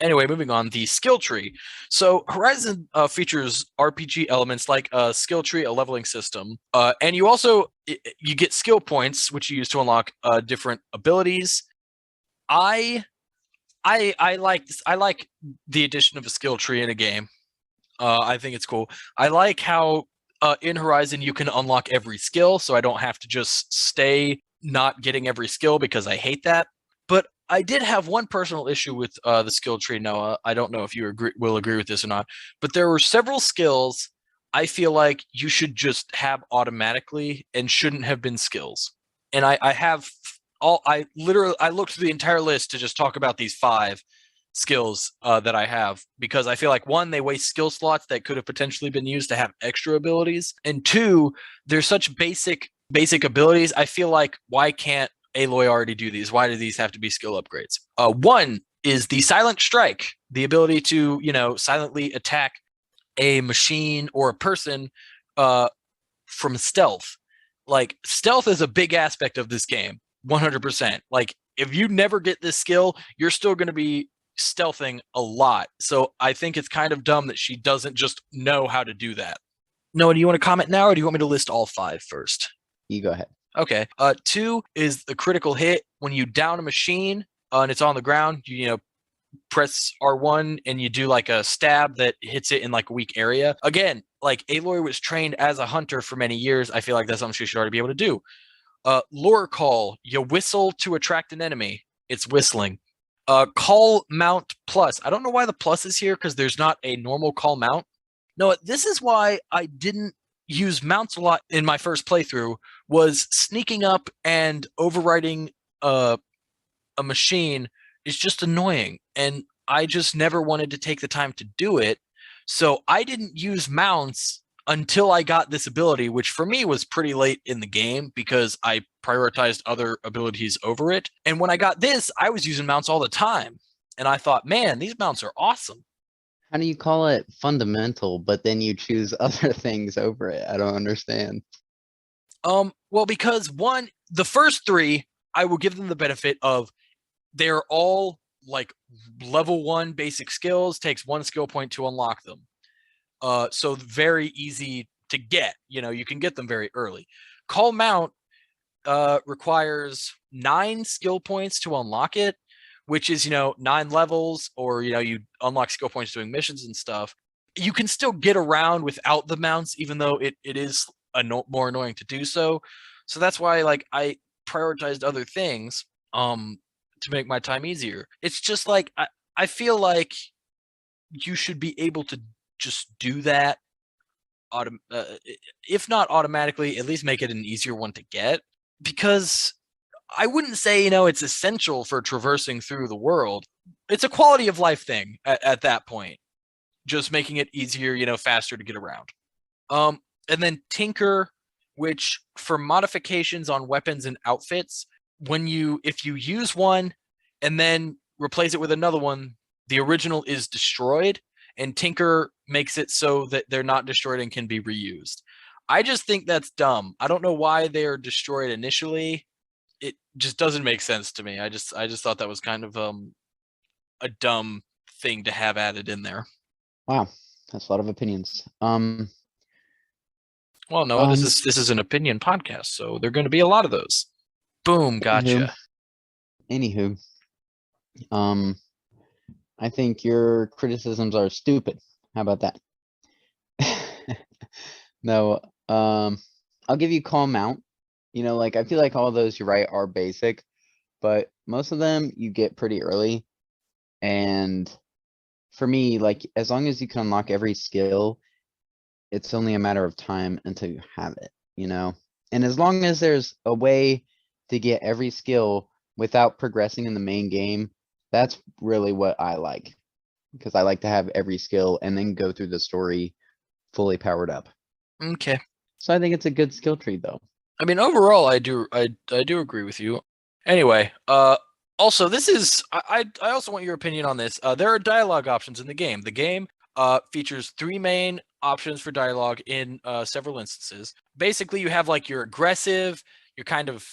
Anyway, moving on, the skill tree. So Horizon features RPG elements like a skill tree, a leveling system, and you also you get skill points, which you use to unlock different abilities. I like the addition of a skill tree in a game. I think it's cool. I like how in Horizon you can unlock every skill, so I don't have to just stay not getting every skill, because I hate that. But I did have one personal issue with the skill tree, Noah. I don't know if you will agree with this or not, but there were several skills I feel like you should just have automatically and shouldn't have been skills. And I have I looked through the entire list to just talk about these 5 skills that I have, because I feel like, one, they waste skill slots that could have potentially been used to have extra abilities, and 2, they're such basic abilities. I feel like, why can't Aloy already do these? Why do these have to be skill upgrades? One is the silent strike, the ability to silently attack a machine or a person from stealth. Like, stealth is a big aspect of this game, 100%. Like, if you never get this skill, you're still going to be stealthing a lot. So I think it's kind of dumb that she doesn't just know how to do that. Noah, do you want to comment now, or do you want me to list all 5 first? You go ahead. Okay. 2 is the critical hit. When you down a machine and it's on the ground, you press R1 and you do like a stab that hits it in like a weak area. Again, like Aloy was trained as a hunter for many years. I feel like that's something she should already be able to do. Lure call, you whistle to attract an enemy. It's whistling. Call mount plus. I don't know why the plus is here because there's not a normal call mount. No, this is why I didn't use mounts a lot in my first playthrough, was sneaking up and overriding a machine is just annoying. And I just never wanted to take the time to do it. So I didn't use mounts until I got this ability, which for me was pretty late in the game because I prioritized other abilities over it. And when I got this, I was using mounts all the time. And I thought, man, these mounts are awesome. How do you call it fundamental, but then you choose other things over it? I don't understand. Well, because one, the first three, I will give them the benefit of they're all like level 1 basic skills, takes 1 skill point to unlock them. So very easy to get. You can get them very early. Call mount requires 9 skill points to unlock it, which is 9 levels, or you unlock skill points doing missions and stuff. You can still get around without the mounts, even though it is more annoying to do so. So that's why like I prioritized other things to make my time easier. It's just like I feel like you should be able to just do that if not automatically, at least make it an easier one to get, because I wouldn't say it's essential for traversing through the world. It's a quality of life thing at that point, just making it easier, faster to get around. And then tinker, which for modifications on weapons and outfits, if you use one and then replace it with another one, the original is destroyed, and tinker makes it so that they're not destroyed and can be reused. I just think that's dumb. I don't know why they're destroyed initially. It just doesn't make sense to me. I just thought that was kind of a dumb thing to have added in there. Wow, that's a lot of opinions. Well, no, this is an opinion podcast, so there are going to be a lot of those. Boom, gotcha. Anywho, I think your criticisms are stupid. How about that? No, I'll give you call mount. Like I feel like all those you're right are basic, but most of them you get pretty early. And for me, like as long as you can unlock every skill, it's only a matter of time until you have it, And as long as there's a way to get every skill without progressing in the main game, that's really what I like. Because I like to have every skill and then go through the story fully powered up. Okay. So I think it's a good skill tree though. I mean, overall, I do agree with you. Anyway, also this is I also want your opinion on this. There are dialogue options in the game. The game features 3 main options for dialogue in several instances. Basically, you have like your aggressive, your kind of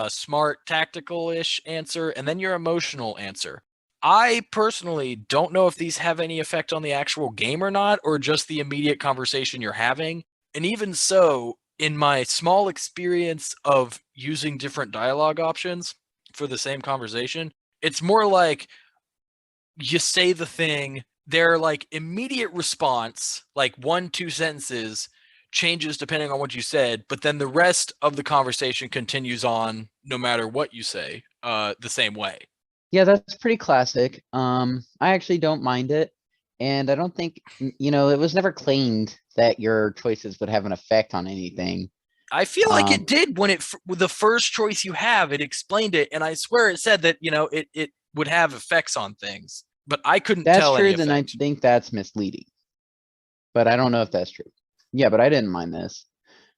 smart, tactical-ish answer, and then your emotional answer. I personally don't know if these have any effect on the actual game or not, or just the immediate conversation you're having. And even so, in my small experience of using different dialogue options for the same conversation, it's more like you say the thing, their like immediate response, like 1-2 sentences, changes depending on what you said, but then the rest of the conversation continues on no matter what you say, the same way. Yeah, that's pretty classic. I actually don't mind it. And I don't think, it was never claimed that your choices would have an effect on anything. I feel like it did when with the first choice you have, it explained it, and I swear it said that it would have effects on things, but I couldn't That's tell true. any Then I effect. think that's misleading. But I don't know if that's true. Yeah, but I didn't mind this.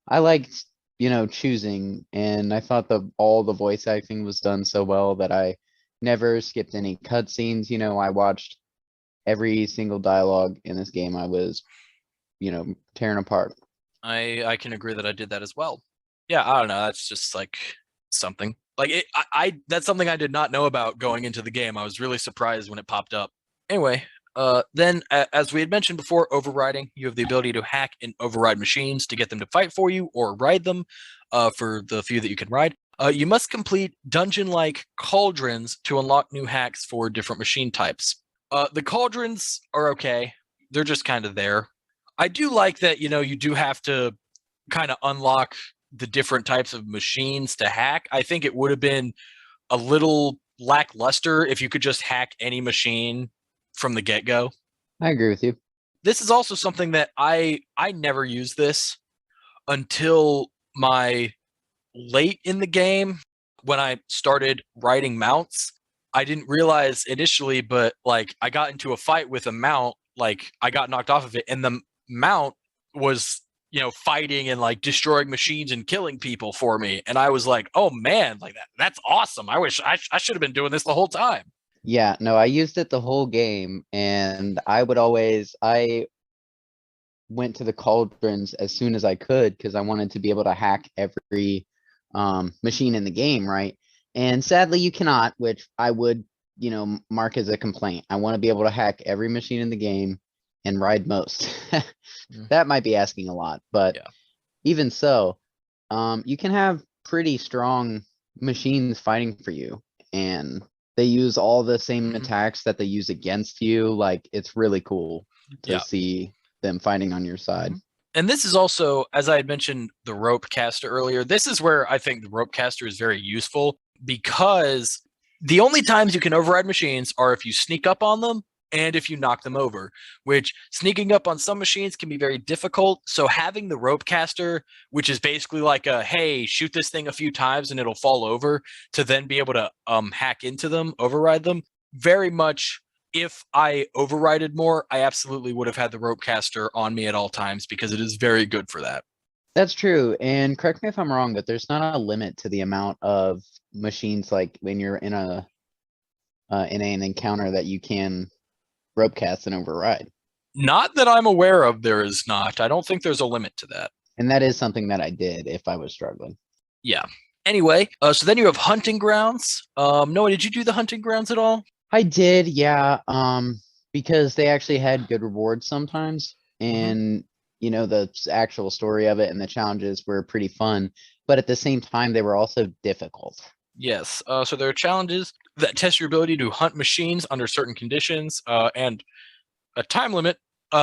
I liked, choosing, and I thought all the voice acting was done so well that I never skipped any cutscenes. I watched every single dialogue in this game. I was, tearing apart. I can agree that I did that as well. Yeah, I don't know. That's just like something. Like I that's something I did not know about going into the game. I was really surprised when it popped up. Anyway, then as we had mentioned before, overriding. You have the ability to hack and override machines to get them to fight for you or ride them. For the few that you can ride, you must complete dungeon-like cauldrons to unlock new hacks for different machine types. The cauldrons are okay. They're just kind of there. I do like that, you do have to kind of unlock the different types of machines to hack. I think it would have been a little lackluster if you could just hack any machine from the get-go. I agree with you. This is also something that I never used this until my late in the game when I started riding mounts. I didn't realize initially, but like I got into a fight with a mount, like I got knocked off of it, and the mount was, fighting and like destroying machines and killing people for me. And I was like, oh man, like that's awesome. I wish I should have been doing this the whole time. Yeah, no, I used it the whole game, and I went to the cauldrons as soon as I could because I wanted to be able to hack every machine in the game, right? And sadly, you cannot, which I would, mark as a complaint. I want to be able to hack every machine in the game and ride most. That might be asking a lot, but Yeah. even so, you can have pretty strong machines fighting for you, and they use all the same Mhm. attacks that they use against you. Like, it's really cool to Yeah. see them fighting on your side. And this is also, as I had mentioned, the rope caster earlier. This is where I think the rope caster is very useful because the only times you can override machines are if you sneak up on them and if you knock them over, which sneaking up on some machines can be very difficult. So having the rope caster, which is basically like a, hey, shoot this thing a few times and it'll fall over, to then be able to hack into them, override them, very much. If I overrided more, I absolutely would have had the rope caster on me at all times because it is very good for that. That's true. And correct me if I'm wrong, but there's not a limit to the amount of machines like when you're in an encounter that you can rope cast and override. Not that I'm aware of, there is not. I don't think there's a limit to that. And that is something that I did if I was struggling. Yeah. Anyway, so then you have hunting grounds. Noah, did you do the hunting grounds at all? I did, yeah. Because they actually had good rewards sometimes. And the actual story of it and the challenges were pretty fun. But at the same time, they were also difficult. Yes. So there are challenges that test your ability to hunt machines under certain conditions and a time limit.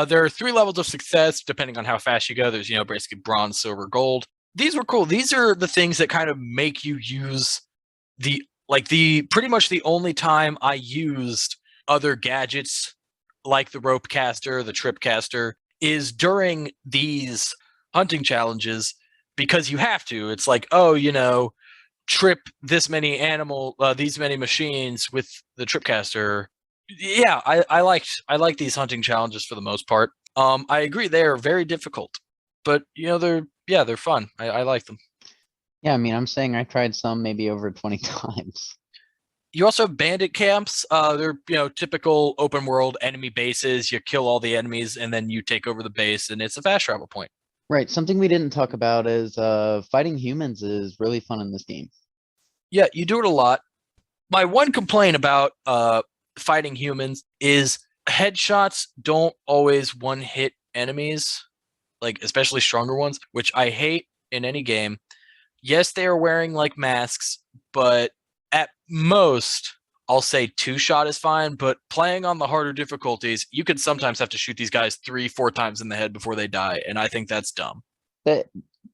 There are 3 levels of success depending on how fast you go. There's, basically bronze, silver, gold. These were cool. These are the things that kind of make you use the pretty much the only time I used other gadgets like the rope caster, the trip caster, is during these hunting challenges because you have to. It's like, oh, trip this many these many machines with the trip caster. Yeah, I like these hunting challenges for the most part. I agree they are very difficult, but they're fun. I like them. Yeah, I mean, I'm saying I tried some maybe over 20 times. You also have bandit camps. They're typical open world enemy bases. You kill all the enemies and then you take over the base, and it's a fast travel point. Right. Something we didn't talk about is fighting humans is really fun in this game. Yeah, you do it a lot. My one complaint about fighting humans is headshots don't always one hit enemies, like especially stronger ones, which I hate in any game. Yes, they are wearing like masks, but at most, I'll say 2-shot is fine. But playing on the harder difficulties, you could sometimes have to shoot these guys 3-4 times in the head before they die, and I think that's dumb.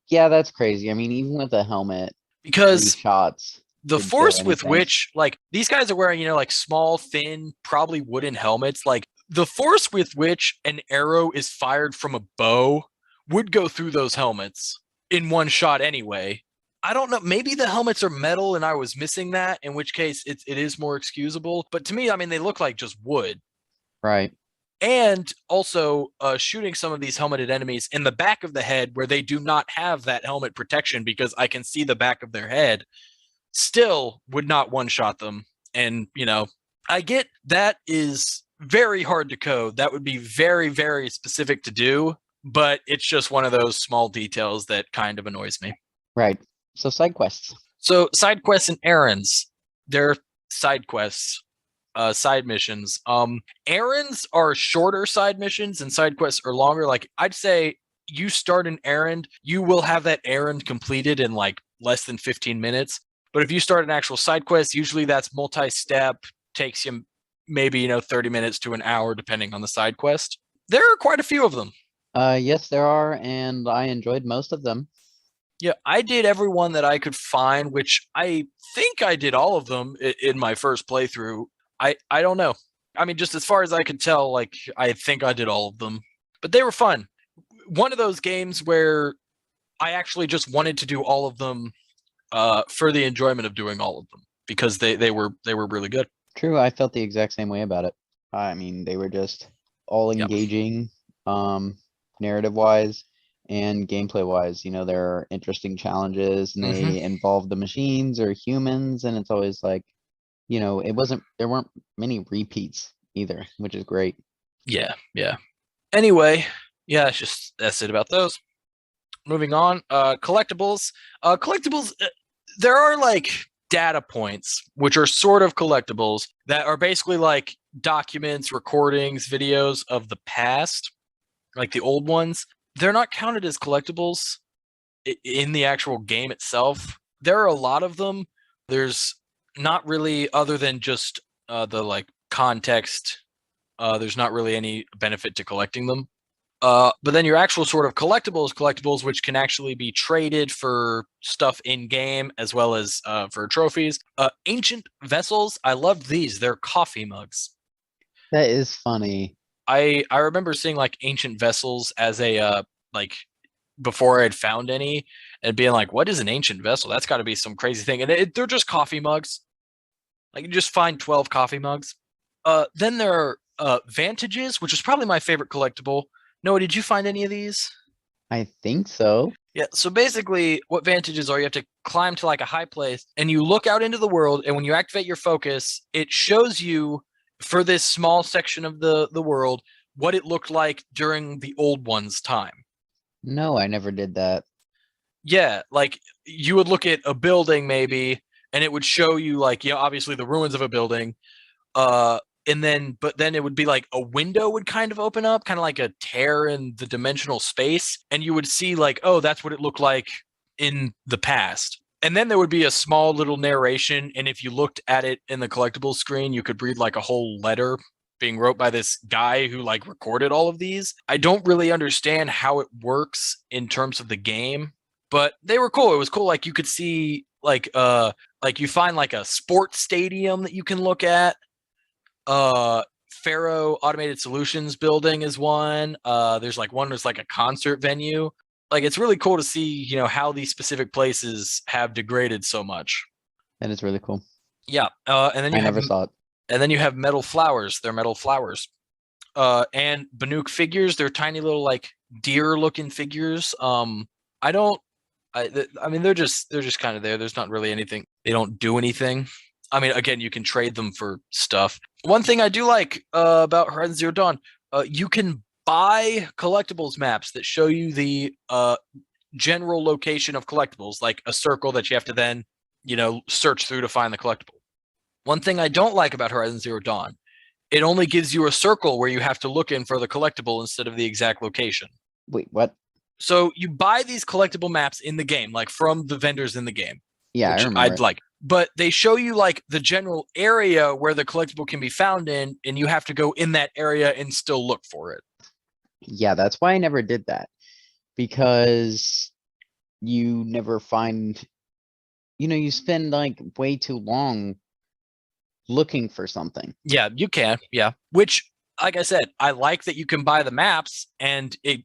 Yeah, that's crazy. I mean, even with a helmet, 3 Because shots the could kill force with anything. which, like, these guys are wearing, like small, thin, probably wooden helmets. Like, the force with which an arrow is fired from a bow would go through those helmets in one shot anyway. I don't know. Maybe the helmets are metal and I was missing that, in which case it is more excusable. But to me, I mean, they look like just wood. Right. And also shooting some of these helmeted enemies in the back of the head where they do not have that helmet protection because I can see the back of their head still would not one-shot them. And, I get that is very hard to code. That would be very, very specific to do, but it's just one of those small details that kind of annoys me. Right. So side quests. So side quests and errands, they're side quests, side missions. Errands are shorter side missions and side quests are longer. Like, I'd say you start an errand, you will have that errand completed in like less than 15 minutes. But if you start an actual side quest, usually that's multi-step, takes you maybe 30 minutes to an hour depending on the side quest. There are quite a few of them. Yes, there are, and I enjoyed most of them. Yeah, I did every one that I could find, which I think I did all of them in my first playthrough. I don't know. I mean, just as far as I could tell, like I think I did all of them, but they were fun. One of those games where I actually just wanted to do all of them for the enjoyment of doing all of them because they were really good. True, I felt the exact same way about it. I mean, they were just all Yep. engaging, narrative wise and gameplay wise. There are interesting challenges and Hmm. they involve the machines or humans, and it's always like, there weren't many repeats either, which is great. Yeah, yeah. Anyway, yeah, that's it about those. Moving on, collectibles. There are like data points, which are sort of collectibles that are basically like documents, recordings, videos of the past, like the old ones. They're not counted as collectibles in the actual game itself. There are a lot of them. There's not really, other than just the like context. There's not really any benefit to collecting them. But then your actual sort of collectibles, which can actually be traded for stuff in game as well as for trophies. Ancient vessels, I loved these. They're coffee mugs. That is funny. I remember seeing like ancient vessels as a like before I had found any, and being like, "What is an ancient vessel? That's got to be some crazy thing." And they're just coffee mugs. Like you just find 12 coffee mugs. Then there are Vantages, which is probably my favorite collectible. Noah, did you find any of these? I think so. Yeah, so basically, what Vantages are, you have to climb to like a high place and you look out into the world, and when you activate your focus, it shows you for this small section of the world what it looked like during the old one's time. No, I never did that. Yeah, like you would look at a building maybe, and it would show you like, obviously the ruins of a building, uh and then but then it would be like a window would kind of open up, kind of like a tear in the dimensional space, and you would see like, oh, that's what it looked like in the past. And then there would be a small little narration, and if you looked at it in the collectible screen, you could read like a whole letter being wrote by this guy who like recorded all of these. I don't really understand how it works in terms of the game, but they were cool. It was cool, like you could see like you find like a sports stadium that you can look at. Faro Automated Solutions building is one. There's like a concert venue. Like it's really cool to see, how these specific places have degraded so much. That is really cool. Yeah. And then I never saw it. metal flowers. They're metal flowers. And Banuk figures. They're tiny little like deer looking figures. I don't. I mean, they're just kind of there. There's not really anything. They don't do anything. I mean, again, you can trade them for stuff. One thing I do like about Horizon Zero Dawn, you can buy collectibles maps that show you the general location of collectibles, like a circle that you have to then, search through to find the collectible. One thing I don't like about Horizon Zero Dawn, it only gives you a circle where you have to look in for the collectible instead of the exact location. Wait, what? So you buy these collectible maps in the game, like from the vendors in the game, Yeah, I which remember I'd it. like. But they show you like the general area where the collectible can be found in, and you have to go in that area and still look for it. Yeah, that's why I never did that. Because you never find, you spend like way too long looking for something. Yeah, you can. Yeah. Which, like I said, I like that you can buy the maps, and it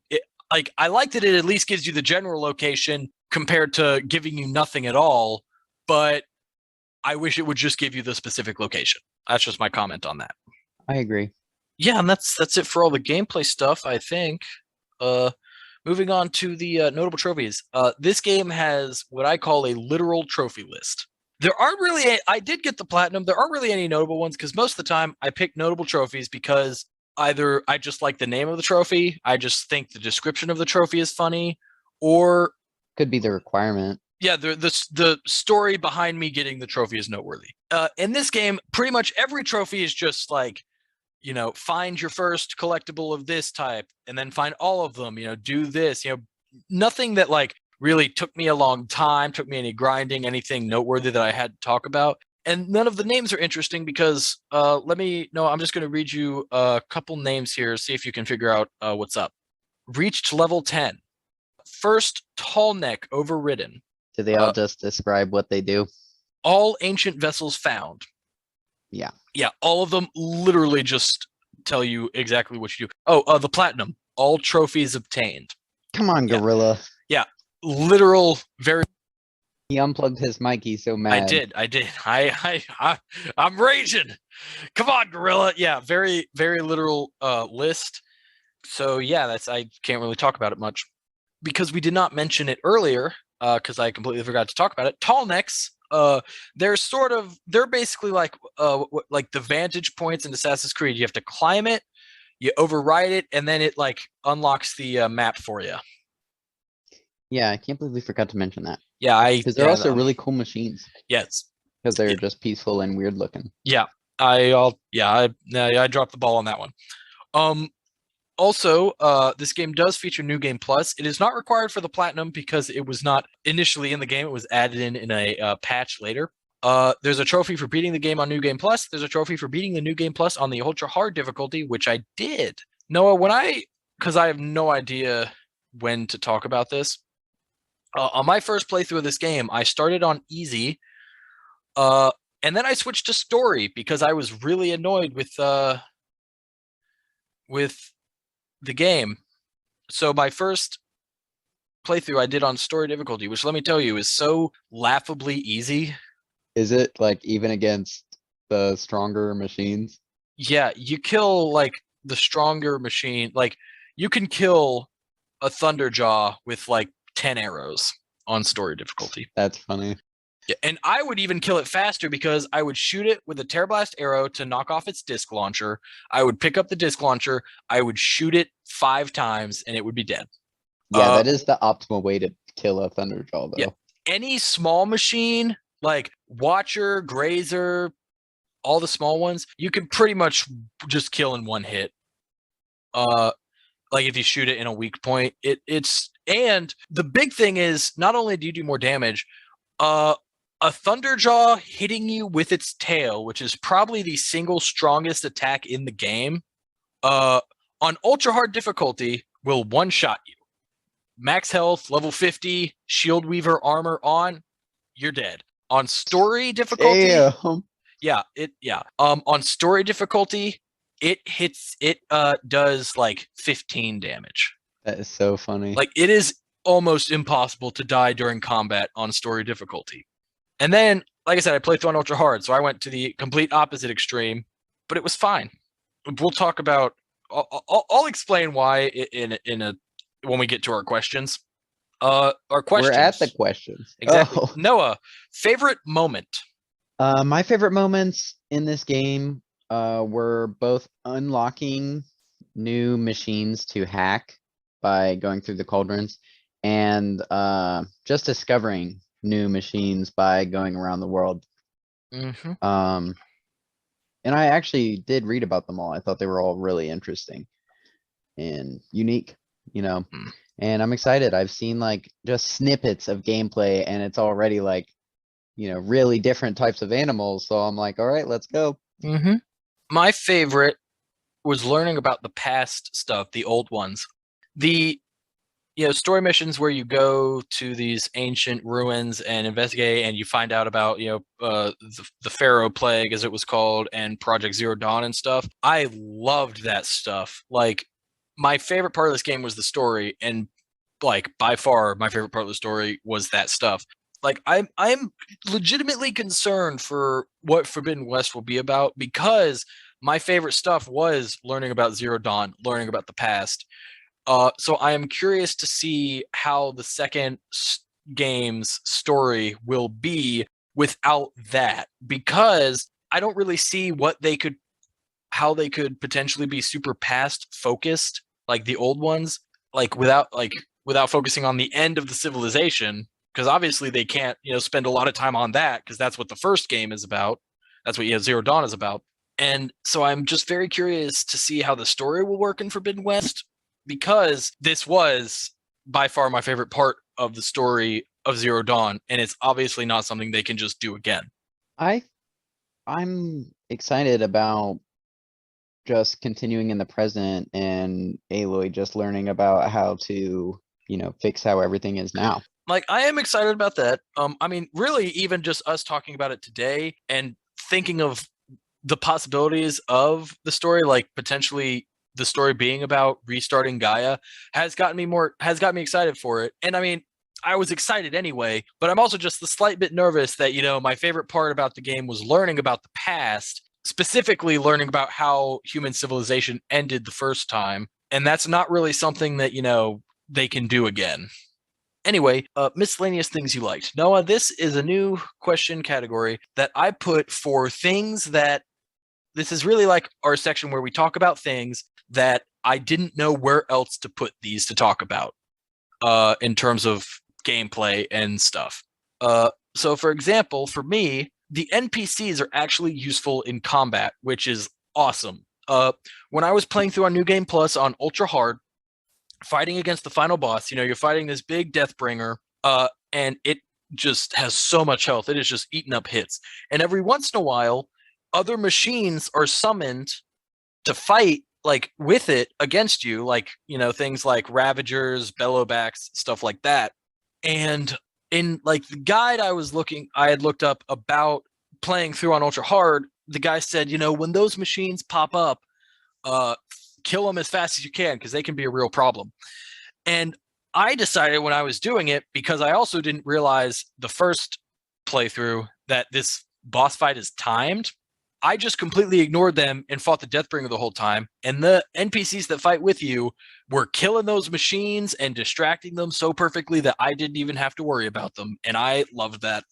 like I like that it at least gives you the general location compared to giving you nothing at all. But I wish it would just give you the specific location. That's just my comment on that. I agree. Yeah, and that's it for all the gameplay stuff, I think. Uh Moving on to the notable trophies. This game has what I call a literal trophy list. There aren't really I did get the platinum. There aren't really any notable ones because most of the time I pick notable trophies because either I just like the name of the trophy, I just think the description of the trophy is funny, or Could be the requirement. yeah, the story behind me getting the trophy is noteworthy. In this game, pretty much every trophy is just like, find your first collectible of this type, and then find all of them. Do this. Nothing that like really took me a long time, took me any grinding, anything noteworthy that I had to talk about. And none of the names are interesting because I'm just going to read you a couple names here, see if you can figure out what's up. Reached level 10. First, tall neck overridden. Do they all just describe what they do? All ancient vessels found. Yeah. Yeah, all of them literally just tell you exactly what you do. Oh, the platinum. All trophies obtained. Come on, Gorilla. Yeah, literal, very. He unplugged his mic. He's so mad. I did. I'm raging. Come on, Gorilla. Yeah, very, very literal list. So yeah, I can't really talk about it much because we did not mention it earlier. Because I completely forgot to talk about it. Tall necks. They're basically like the vantage points in Assassin's Creed. You have to climb it, you override it, and then it like unlocks the map for you. Yeah, I can't believe we forgot to mention that. Yeah, because they're also really cool machines. Yes, because they're just peaceful and weird looking. Yeah, I dropped the ball on that one. Also, this game does feature New Game Plus. It is not required for the Platinum because it was not initially in the game. It was added in a patch later. There's a trophy for beating the game on New Game Plus. There's a trophy for beating the New Game Plus on the Ultra Hard difficulty, which I did. Noah, because I have no idea when to talk about this. On my first playthrough of this game, I started on easy, and then I switched to story because I was really annoyed with the game. So my first playthrough I did on story difficulty, which let me tell you is so laughably easy. Is it like even against the stronger machines? Yeah, you kill like the stronger machine. Like you can kill a Thunderjaw with like 10 arrows on story difficulty. That's funny. Yeah, and I would even kill it faster because I would shoot it with a Terrorblast arrow to knock off its disc launcher. I would pick up the disc launcher, I would shoot it 5 times, and it would be dead. Yeah, that is the optimal way to kill a Thunderjaw, though. Yeah, any small machine, like Watcher, Grazer, all the small ones, you can pretty much just kill in one hit. Like if you shoot it in a weak point, it's and the big thing is not only do you do more damage, a Thunderjaw hitting you with its tail, which is probably the single strongest attack in the game, on ultra hard difficulty will one-shot you. Max health, level 50, shield weaver armor on, you're dead. On story difficulty, on story difficulty, it does like 15 damage. That is so funny. Like it is almost impossible to die during combat on story difficulty. And then, like I said, I played through on ultra hard, so I went to the complete opposite extreme, but it was fine. We'll talk about. I'll explain why when we get to our questions. Our questions. We're at the questions. Exactly. Oh. Noah, favorite moment. My favorite moments in this game were both unlocking new machines to hack by going through the cauldrons and just discovering new machines by going around the world. Mm-hmm. And I actually did read about them all. I thought they were all really interesting and unique, and I'm excited. I've seen like just snippets of gameplay and it's already like, really different types of animals. So I'm like, all right, let's go. Mm-hmm. My favorite was learning about the past stuff, the old ones. The story missions where you go to these ancient ruins and investigate and you find out about, the Pharaoh Plague, as it was called, and Project Zero Dawn and stuff. I loved that stuff. Like, my favorite part of this game was the story, and like by far my favorite part of the story was that stuff. Like I'm legitimately concerned for what Forbidden West will be about, because my favorite stuff was learning about Zero Dawn, learning about the past. So I am curious to see how the second game's story will be without that, because I don't really see how they could potentially be super past focused like the old ones, like without focusing on the end of the civilization, because obviously they can't spend a lot of time on that, because that's what the first game is about. That's what Zero Dawn is about. And so I'm just very curious to see how the story will work in Forbidden West, because this was by far my favorite part of the story of Zero Dawn, and it's obviously not something they can just do again. I I'm excited about just continuing in the present and Aloy just learning about how to, fix how everything is now. Like, I am excited about that. I mean, really, even just us talking about it today and thinking of the possibilities of the story, like potentially the story being about restarting Gaia, has got me excited for it. And I mean, I was excited anyway, but I'm also just the slight bit nervous that, my favorite part about the game was learning about the past, specifically learning about how human civilization ended the first time. And that's not really something that, they can do again. Anyway, miscellaneous things you liked. Noah, this is a new question category that I put for things that this is really like our section where we talk about things that I didn't know where else to put these to talk about in terms of gameplay and stuff. So, for example, for me, the NPCs are actually useful in combat, which is awesome. When I was playing through on New Game Plus on Ultra Hard, fighting against the final boss, you're fighting this big Deathbringer, and it just has so much health. It is just eating up hits. And every once in a while, other machines are summoned to fight like with it against you, like, things like Ravagers, Bellowbacks, stuff like that. And in like the guide I had looked up about playing through on Ultra Hard, the guy said, when those machines pop up, uh, kill them as fast as you can because they can be a real problem. And I decided when I was doing it, because I also didn't realize the first playthrough that this boss fight is timed, I just completely ignored them and fought the Deathbringer the whole time. And the NPCs that fight with you were killing those machines and distracting them so perfectly that I didn't even have to worry about them. And I loved that.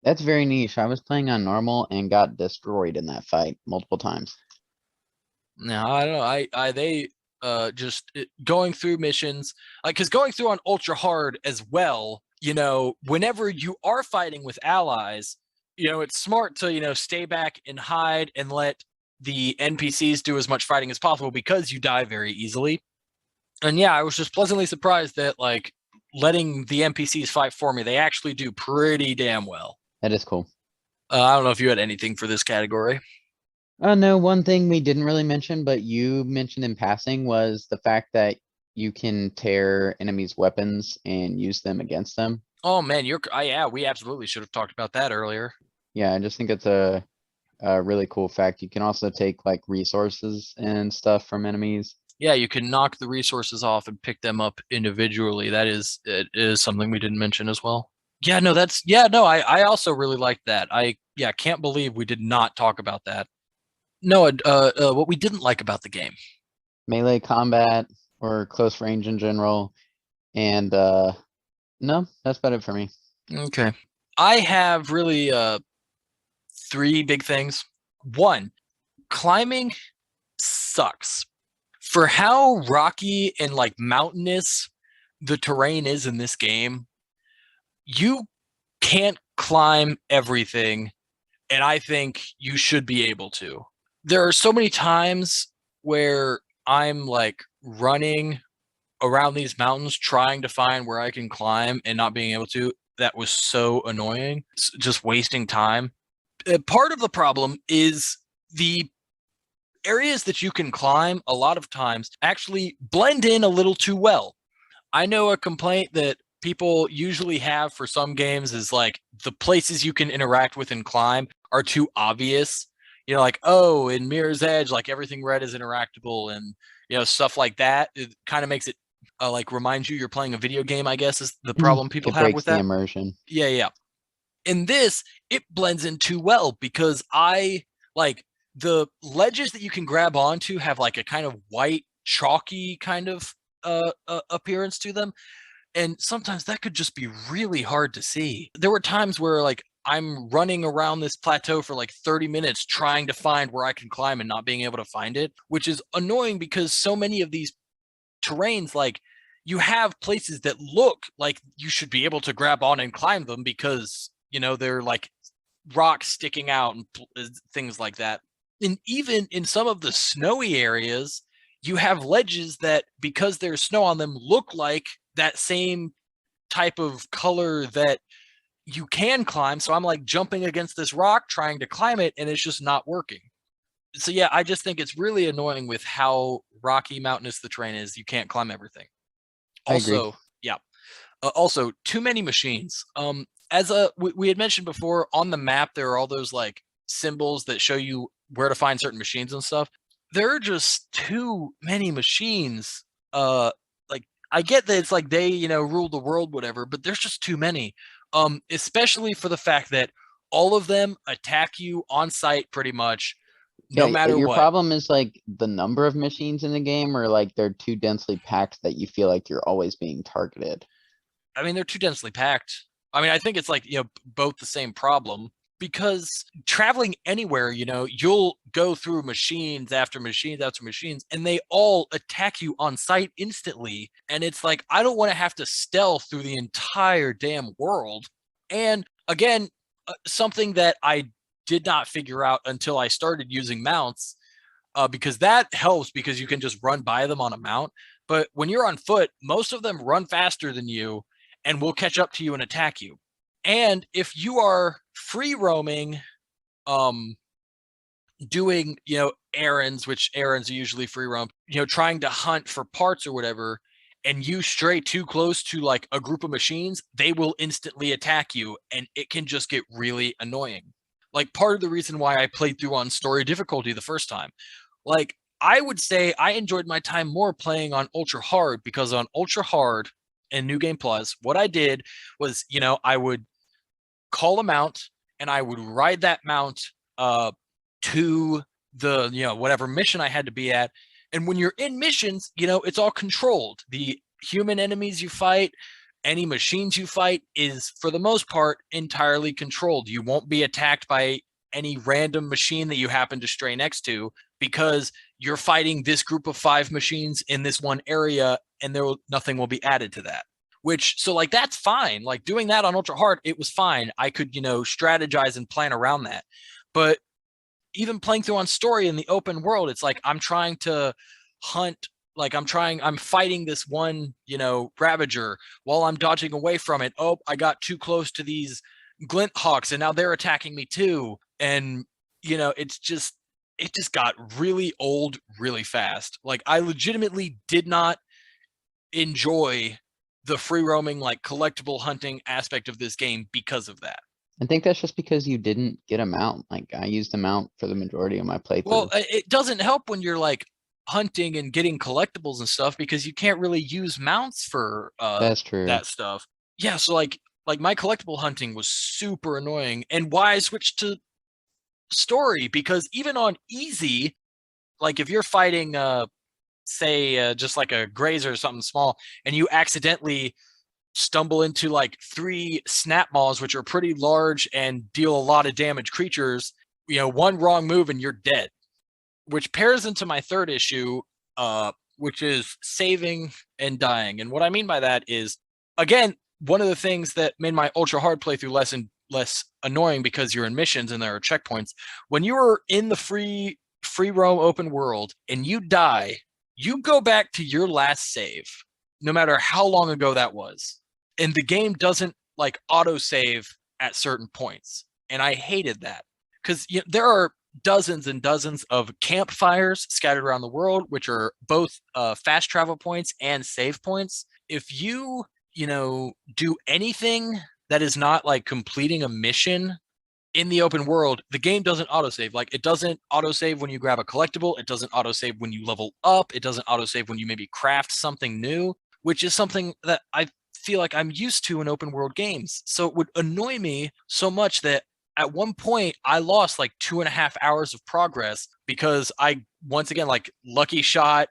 That's very niche. I was playing on normal and got destroyed in that fight multiple times. No, I don't know. They just going through missions, like, because going through on Ultra Hard as well, whenever you are fighting with allies, it's smart to, stay back and hide and let the NPCs do as much fighting as possible because you die very easily. And yeah, I was just pleasantly surprised that, like, letting the NPCs fight for me, they actually do pretty damn well. That is cool. I don't know if you had anything for this category. No, one thing we didn't really mention, but you mentioned in passing was the fact that you can tear enemies' weapons and use them against them. Oh man, yeah, we absolutely should have talked about that earlier. Yeah, I just think it's a really cool fact. You can also take like resources and stuff from enemies. Yeah, you can knock the resources off and pick them up individually. It is something we didn't mention as well. Yeah, no, I also really like that. Can't believe we did not talk about that. No, what we didn't like about the game. Melee combat or close range in general. And no, that's about it for me. Okay. I have really three big things. One, climbing sucks. For how rocky and like mountainous the terrain is in this game, you can't climb everything, and I think you should be able to. There are so many times where I'm like running around these mountains trying to find where I can climb and not being able to. That was so annoying. Just wasting time. Part of the problem is the areas that you can climb a lot of times actually blend in a little too well. I know a complaint that people usually have for some games is like the places you can interact with and climb are too obvious. Like, oh, in Mirror's Edge, like everything red is interactable and, stuff like that. It kind of makes it like remind you're playing a video game, I guess, is the problem people It have breaks with the that. immersion. Yeah, yeah. In this, it blends in too well because I like the ledges that you can grab onto have like a kind of white, chalky kind of appearance to them. And sometimes that could just be really hard to see. There were times where like I'm running around this plateau for like 30 minutes trying to find where I can climb and not being able to find it, which is annoying because so many of these terrains, like, you have places that look like you should be able to grab on and climb them because, they're like rocks sticking out and things like that. And even in some of the snowy areas, you have ledges that, because there's snow on them, look like that same type of color that you can climb. So I'm like jumping against this rock trying to climb it, and it's just not working. So yeah, I just think it's really annoying with how rocky mountainous the terrain is. You can't climb everything. I agree. Also, yeah. Also, too many machines. As we had mentioned before, on the map there are all those like symbols that show you where to find certain machines and stuff. There are just too many machines. Like I get that it's like they rule the world, whatever, but there's just too many. Especially for the fact that all of them attack you on sight pretty much, no Yeah, matter your what. problem is like the number of machines in the game, or like they're too densely packed that you feel like you're always being targeted. I mean, they're too densely packed. I mean, I think it's like, both the same problem because traveling anywhere, you'll go through machines after machines after machines, and they all attack you on sight instantly. And it's like, I don't want to have to stealth through the entire damn world. And again, something that I did not figure out until I started using mounts, because that helps because you can just run by them on a mount. But when you're on foot, most of them run faster than you and will catch up to you and attack you. And if you are free roaming, um, doing errands, which errands are usually free roam, trying to hunt for parts or whatever, and you stray too close to like a group of machines, they will instantly attack you, and it can just get really annoying. Like part of the reason why I played through on story difficulty the first time, like I would say I enjoyed my time more playing on ultra hard, because on ultra hard and New Game Plus, what I did was, I would call a mount and I would ride that mount to the whatever mission I had to be at. And when you're in missions, it's all controlled. The human enemies you fight, any machines you fight, is for the most part entirely controlled. You won't be attacked by any random machine that you happen to stray next to, because you're fighting this group of 5 machines in this one area, and nothing will be added to that. Which, so like that's fine. Like doing that on ultra hard, it was fine. I could strategize and plan around that. But even playing through on story in the open world, it's like I'm trying to hunt. Like I'm fighting this one ravager while I'm dodging away from it. Oh, I got too close to these glint hawks, and now they're attacking me too. And it just got really old really fast. Like I legitimately did not enjoy the free roaming, like collectible hunting aspect of this game because of that. I think that's just because you didn't get a mount. Like I used a mount for the majority of my Well, playthrough. it doesn't help when you're like hunting and getting collectibles and stuff, because you can't really use mounts for That's true. that stuff. Yeah, so like my collectible hunting was super annoying, and why I switched to story, because even on easy, like if you're fighting say just like a grazer or something small, and you accidentally stumble into like 3 snap maws, which are pretty large and deal a lot of damage creatures, one wrong move and you're dead. Which pairs into my third issue, which is saving and dying. And what I mean by that is, again, one of the things that made my ultra hard playthrough less annoying, because you're in missions and there are checkpoints. When you are in the free roam open world and you die, you go back to your last save, no matter how long ago that was. And the game doesn't like auto save at certain points. And I hated that, because there are dozens and dozens of campfires scattered around the world, which are both fast travel points and save points. If do anything that is not like completing a mission in the open world, the game doesn't autosave. Like it doesn't autosave when you grab a collectible. It doesn't autosave when you level up. It doesn't autosave when you maybe craft something new, which is something that I feel like I'm used to in open world games. So it would annoy me so much that at one point I lost like 2.5 hours of progress, because I once again, like lucky shot,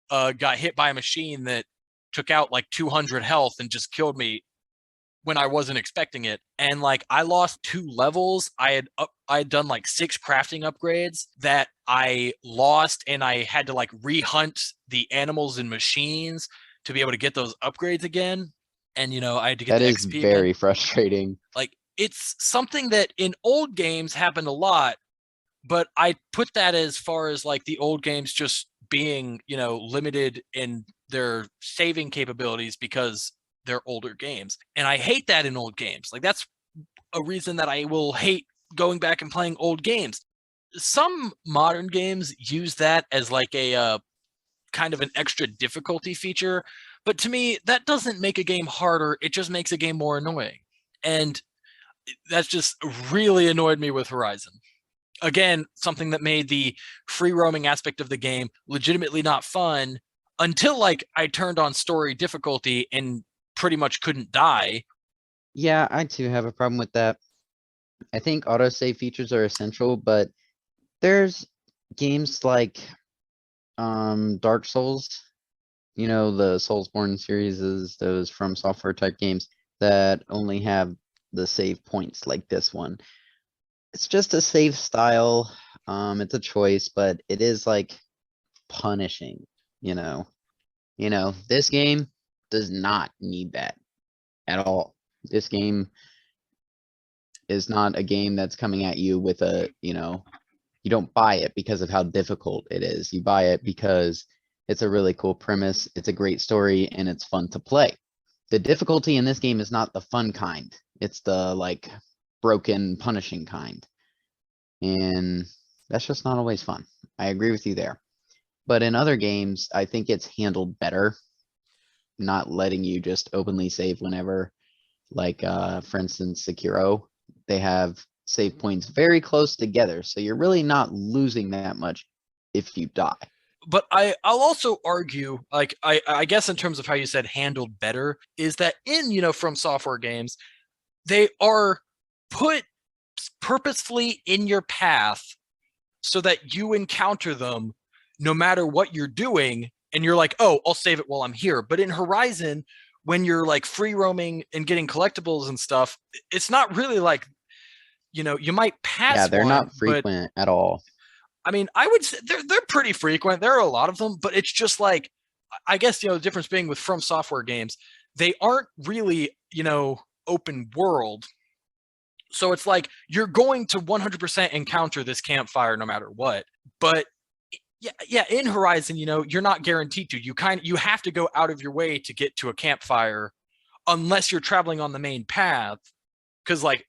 got hit by a machine that took out like 200 health and just killed me when I wasn't expecting it. And like I lost 2 levels. I had done like 6 crafting upgrades that I lost, and I had to like rehunt the animals and machines to be able to get those upgrades again. And I had to get That the is XP again. very frustrating. Like it's something that in old games happened a lot, but I put that as far as like the old games just being, limited in their saving capabilities because they're older games. And I hate that in old games. Like that's a reason that I will hate going back and playing old games. Some modern games use that as like a kind of an extra difficulty feature, but to me, that doesn't make a game harder. It just makes a game more annoying. And that's just really annoyed me with Horizon. Again, something that made the free roaming aspect of the game legitimately not fun until like I turned on story difficulty and pretty much couldn't die. Yeah, I too have a problem with that. I think autosave features are essential, but there's games like Dark Souls, the Soulsborne series is those From Software type games that only have the save points like this one. It's just a save style. It's a choice, but it is like punishing, you know. This game does not need that at all. This game is not a game that's coming at you with you don't buy it because of how difficult it is. You buy it because it's a really cool premise, it's a great story, and it's fun to play. The difficulty in this game is not the fun kind. It's the like broken, punishing kind. And that's just not always fun. I agree with you there. But in other games, I think it's handled better, not letting you just openly save whenever. Like for instance, Sekiro, they have save points very close together, so you're really not losing that much if you die. But I'll also argue, like I guess in terms of how you said handled better, is that in From Software games, they are put purposefully in your path so that you encounter them no matter what you're doing, and you're like, oh, I'll save it while I'm here. But in Horizon, when you're like free roaming and getting collectibles and stuff, it's not really like, you might Yeah, pass they're one, not but frequent at all. I mean, I would say they're pretty frequent. There are a lot of them, but it's just like, I guess the difference being with From Software games, they aren't really open world. So it's like you're going to 100% encounter this campfire no matter what. But yeah, in Horizon, you're not guaranteed to. You have to go out of your way to get to a campfire unless you're traveling on the main path, because like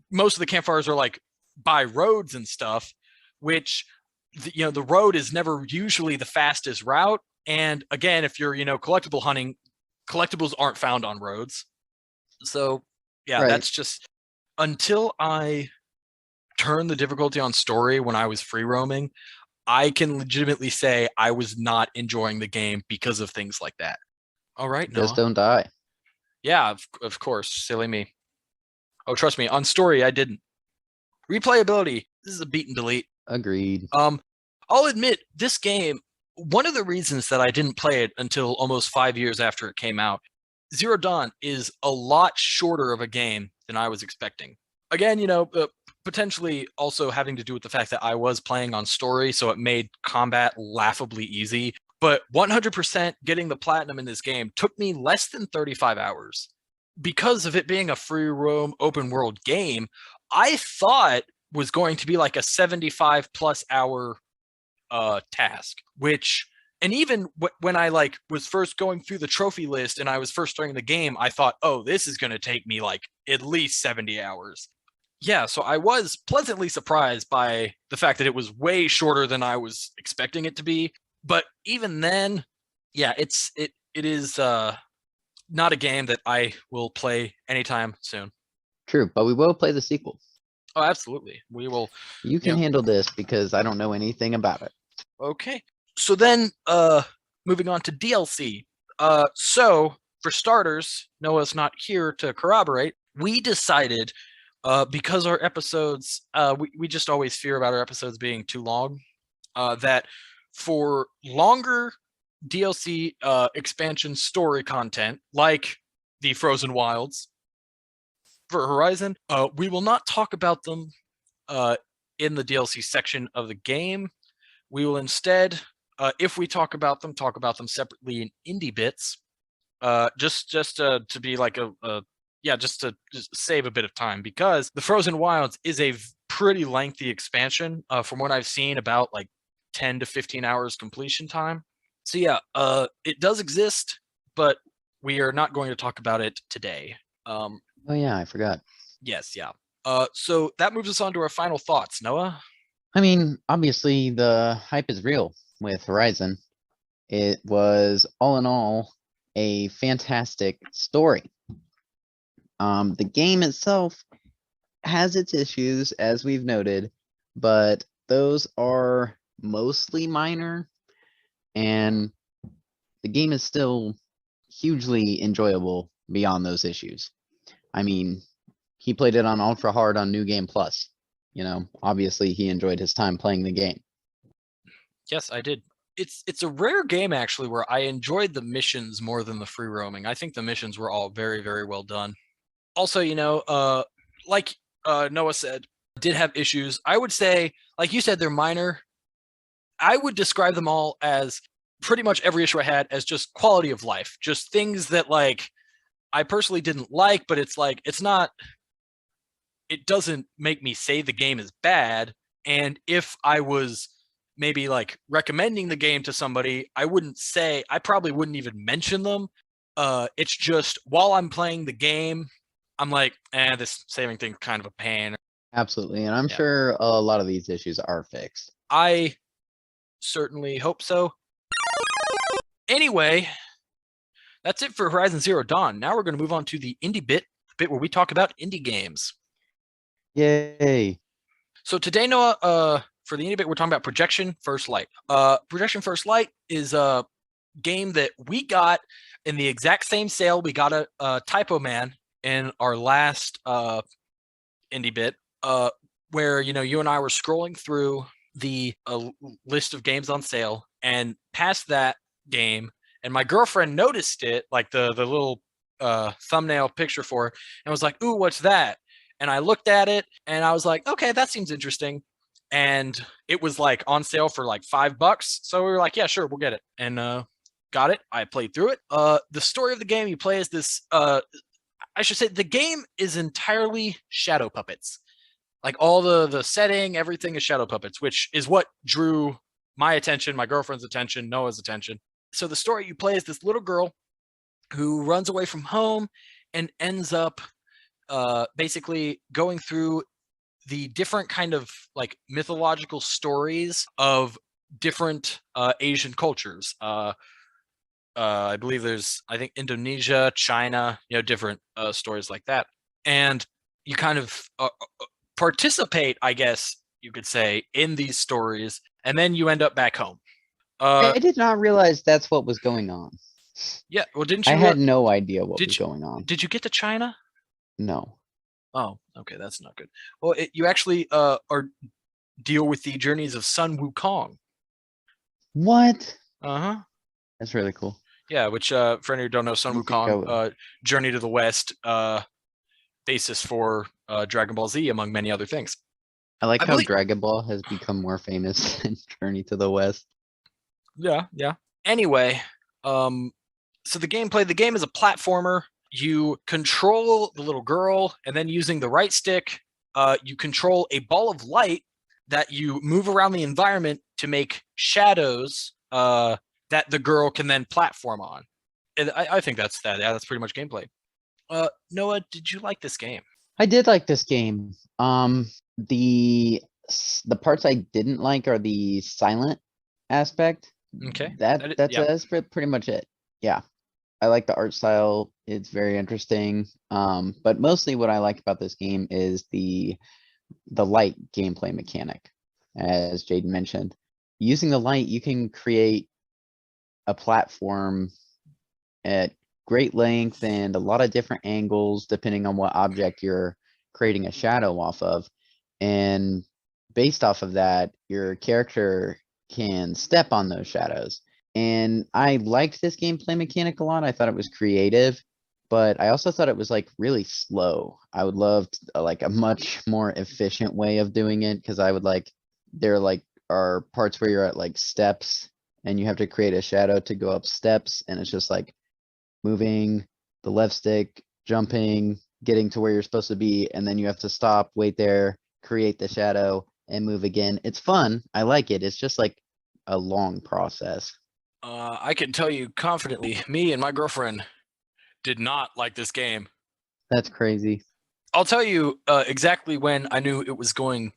most of the campfires are like by roads and stuff, which the road is never usually the fastest route. And again, if you're collectible hunting, collectibles aren't found on roads. So yeah, Right. that's just until I turned the difficulty on story when I was free roaming, I can legitimately say I was not enjoying the game because of things like that. All right, Just Noah. don't die. Yeah, of course. Silly me. Oh, trust me, on story, I didn't. Replayability, this is a beat and delete. Agreed. I'll admit, this game, one of the reasons that I didn't play it until almost 5 years after it came out, Zero Dawn is a lot shorter of a game than I was expecting. Again, potentially also having to do with the fact that I was playing on story, so it made combat laughably easy. But 100% getting the platinum in this game took me less than 35 hours. Because of it being a free roam open world game, I thought was going to be like a 75 plus hour task, which, and even when I like was first going through the trophy list and I was first starting the game, I thought, oh, this is going to take me like at least 70 hours. Yeah, so I was pleasantly surprised by the fact that it was way shorter than I was expecting it to be. But even then, yeah, it is not a game that I will play anytime soon. True, but we will play the sequel. Oh, absolutely. We will. You can handle this because I don't know anything about it. Okay. So then, moving on to DLC. So for starters, Noah's not here to corroborate. We decided, because our episodes, we just always fear about our episodes being too long, that for longer DLC expansion story content, like the Frozen Wilds for Horizon, we will not talk about them in the DLC section of the game. We will instead, if we talk about them separately in indie bits, just to be like just to save a bit of time, because the Frozen Wilds is a pretty lengthy expansion. From what I've seen, about like 10 to 15 hours completion time. So yeah, it does exist, but we are not going to talk about it today. Oh yeah, I forgot. Yes, yeah. So that moves us on to our final thoughts. Noah? I mean, obviously the hype is real with Horizon. It was all in all a fantastic story. The game itself has its issues, as we've noted, but those are mostly minor, and the game is still hugely enjoyable beyond those issues. I mean, he played it on ultra hard on New Game Plus. You know, obviously he enjoyed his time playing the game. Yes, I did. It's a rare game actually where I enjoyed the missions more than the free roaming. I think the missions were all very, very well done. Also, like Noah said, did have issues. I would say, like you said, they're minor. I would describe them all as pretty much every issue I had as just quality of life, just things that like I personally didn't like, but it's like it's not. It doesn't make me say the game is bad. And if I was maybe like recommending the game to somebody, I probably wouldn't even mention them. It's just while I'm playing the game, I'm like, this saving thing's kind of a pain. Absolutely, and I'm Yeah. sure a lot of these issues are fixed. I certainly hope so. Anyway, that's it for Horizon Zero Dawn. Now we're going to move on to the indie bit, the bit where we talk about indie games. Yay. So today, Noah, for the indie bit, we're talking about Projection First Light. Projection First Light is a game that we got in the exact same sale we got a Typo Man in our last indie bit, where you and I were scrolling through the list of games on sale, and past that game, and my girlfriend noticed it, like the little thumbnail picture for it, and was like, "Ooh, what's that?" And I looked at it, and I was like, "Okay, that seems interesting." And it was like on sale for like $5, so we were like, "Yeah, sure, we'll get it." And got it. I played through it. The story of the game you play is this. I should say the game is entirely shadow puppets. Like all the setting, everything is shadow puppets, which is what drew my attention, my girlfriend's attention, Noah's attention. So the story you play is this little girl who runs away from home and ends up basically going through the different kind of like mythological stories of different Asian cultures. I believe I think Indonesia, China, different stories like that. And you kind of participate, I guess you could say, in these stories, and then you end up back home. I did not realize that's what was going on. Yeah. Well, didn't I you? had no idea what Did was you? going on. Did you get to China? No. Oh, okay, that's not good. Well, you actually are deal with the journeys of Sun Wukong. What? Uh-huh. That's really cool. Yeah, which for any who don't know, Sun You think I Wukong, would? Journey to the West, basis for Dragon Ball Z, among many other things. I like I how believe. Dragon Ball has become more famous than Journey to the West. Yeah, yeah. Anyway, so the game is a platformer. You control the little girl, and then using the right stick, you control a ball of light that you move around the environment to make shadows that the girl can then platform on. And I think that's that. Yeah, that's pretty much gameplay. Noah, did you like this game? I did like this game. The parts I didn't like are the silent aspect. Okay. Yeah. That's pretty much it. Yeah. I like the art style. It's very interesting. But mostly what I like about this game is the light gameplay mechanic, as Jaden mentioned. Using the light, you can create a platform at great length and a lot of different angles depending on what object you're creating a shadow off of. And based off of that, your character can step on those shadows. And I liked this gameplay mechanic a lot. I thought it was creative, but I also thought it was like really slow. I would love like a much more efficient way of doing it, because I would like there like are parts where you're at like steps and you have to create a shadow to go up steps, and it's just like moving the left stick, jumping, getting to where you're supposed to be, and then you have to stop, wait there, create the shadow, and move again. It's fun. I like it. It's just like a long process. I can tell you confidently, me and my girlfriend did not like this game. That's crazy. I'll tell you exactly when I knew it was going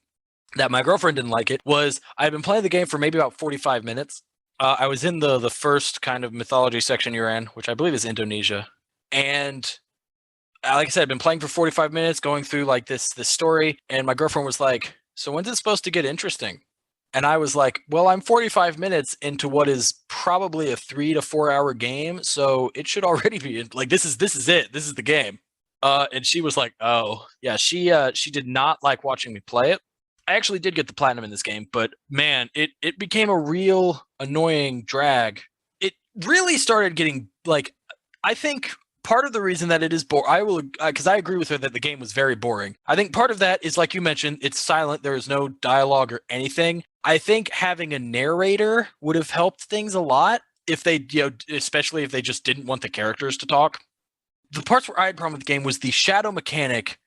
that my girlfriend didn't like it was I had been playing the game for maybe about 45 minutes. I was in the first kind of mythology section you're in, which I believe is Indonesia, and like I said, I've been playing for 45 minutes, going through like this story, and my girlfriend was like, "So when's it supposed to get interesting?" And I was like, "Well, I'm 45 minutes into what is probably a 3 to 4 hour game, so it should already be like this is it. This is the game." And she was like, "Oh, yeah." She did not like watching me play it. I actually did get the platinum in this game, but man, it became a real annoying drag. It really started getting like I think part of the reason that it is boring, I will, because I agree with her that the game was very boring. I think part of that is, like you mentioned, it's silent. There is no dialogue or anything. I think having a narrator would have helped things a lot if they, especially if they just didn't want the characters to talk. The parts where I had a problem with the game was the shadow mechanic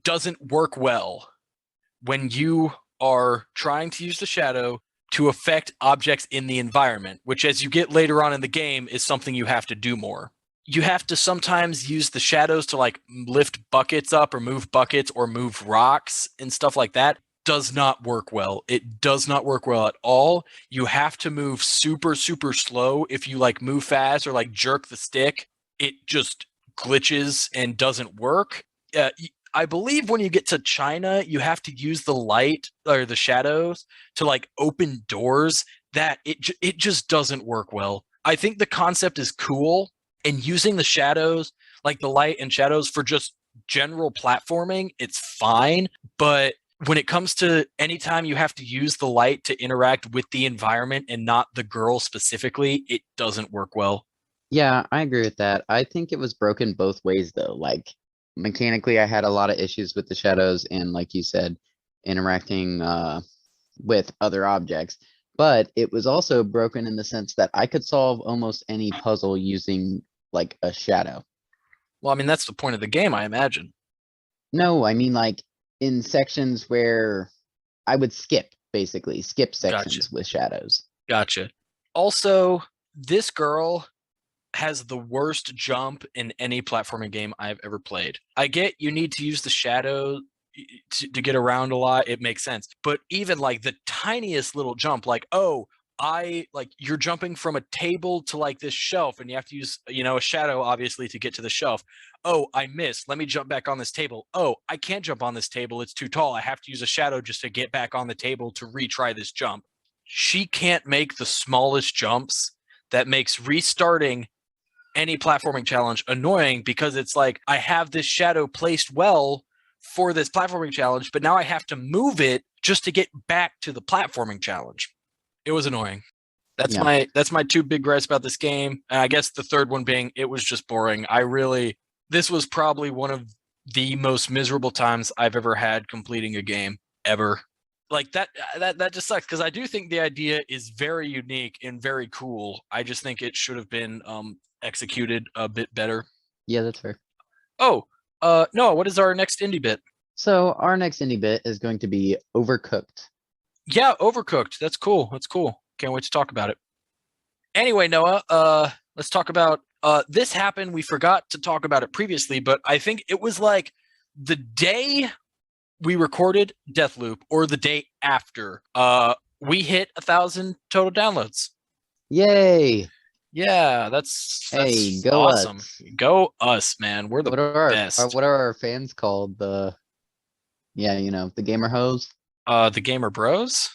doesn't work well when you are trying to use the shadow to affect objects in the environment, which as you get later on in the game is something you have to do more. You have to sometimes use the shadows to like lift buckets up or move rocks and stuff like that. Does not work well. It does not work well at all. You have to move super, super slow. If you like move fast or like jerk the stick, it just glitches and doesn't work. I believe when you get to China, you have to use the light or the shadows to like open doors. That it just doesn't work well. I think the concept is cool, and using the shadows, like the light and shadows for just general platforming, it's fine. But when it comes to anytime you have to use the light to interact with the environment and not the girl specifically, it doesn't work well. Yeah, I agree with that. I think it was broken both ways though. Like mechanically, I had a lot of issues with the shadows and like you said, interacting with other objects. But it was also broken in the sense that I could solve almost any puzzle using like a shadow. Well, I mean, that's the point of the game, I imagine. No, I mean like in sections where I would basically skip Gotcha. sections with shadows. Gotcha. Also, this girl has the worst jump in any platforming game I've ever played. I get you need to use the shadow to get around a lot. It makes sense. But even like the tiniest little jump, like, oh, I like you're jumping from a table to like this shelf and you have to use, a shadow obviously to get to the shelf. Oh, I missed. Let me jump back on this table. Oh, I can't jump on this table. It's too tall. I have to use a shadow just to get back on the table to retry this jump. She can't make the smallest jumps that makes restarting any platforming challenge annoying because it's like I have this shadow placed well for this platforming challenge, but now I have to move it just to get back to the platforming challenge. It was annoying. Yeah. That's my two big gripes about this game. And I guess the third one being it was just boring. This was probably one of the most miserable times I've ever had completing a game ever. Like that just sucks because I do think the idea is very unique and very cool. I just think it should have been executed a bit better. Yeah, that's fair. Oh, Noah, what is our next indie bit? So our next indie bit is going to be Overcooked. Yeah, Overcooked. That's cool. That's cool. Can't wait to talk about it. Anyway, Noah, let's talk about this happened. We forgot to talk about it previously, but I think it was like the day we recorded Deathloop or the day after. We hit 1,000 total downloads. Yay! Yeah, that's Hey, go awesome. us. Go us, man. We're the best. What are our fans called? The gamer hoes. The Gamer Bros.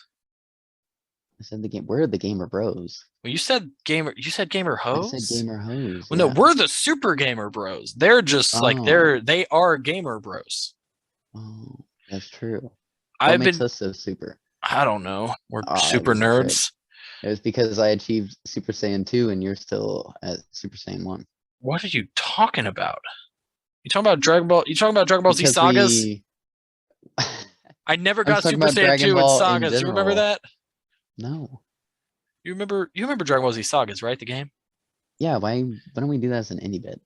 I said the game. We're the gamer bros. Well, you said gamer. You said gamer I said hoes. gamer hoes. Well, no, Yeah. we're the super gamer bros. They're just like Oh, they are gamer bros. oh, that's true. What I've makes been. us so super? I don't know. We're It super was a trick. nerds. It was because I achieved Super Saiyan 2 and you're still at Super Saiyan 1. What are you talking about? You talking about Dragon Ball? You talking about Dragon Ball Z Because sagas? we I never I was got talking Super about Saiyan Dragon 2 in Ball in sagas. You remember general. that? No. You remember Dragon Ball Z sagas, right? The game. Yeah, why don't we do that as an indie bit?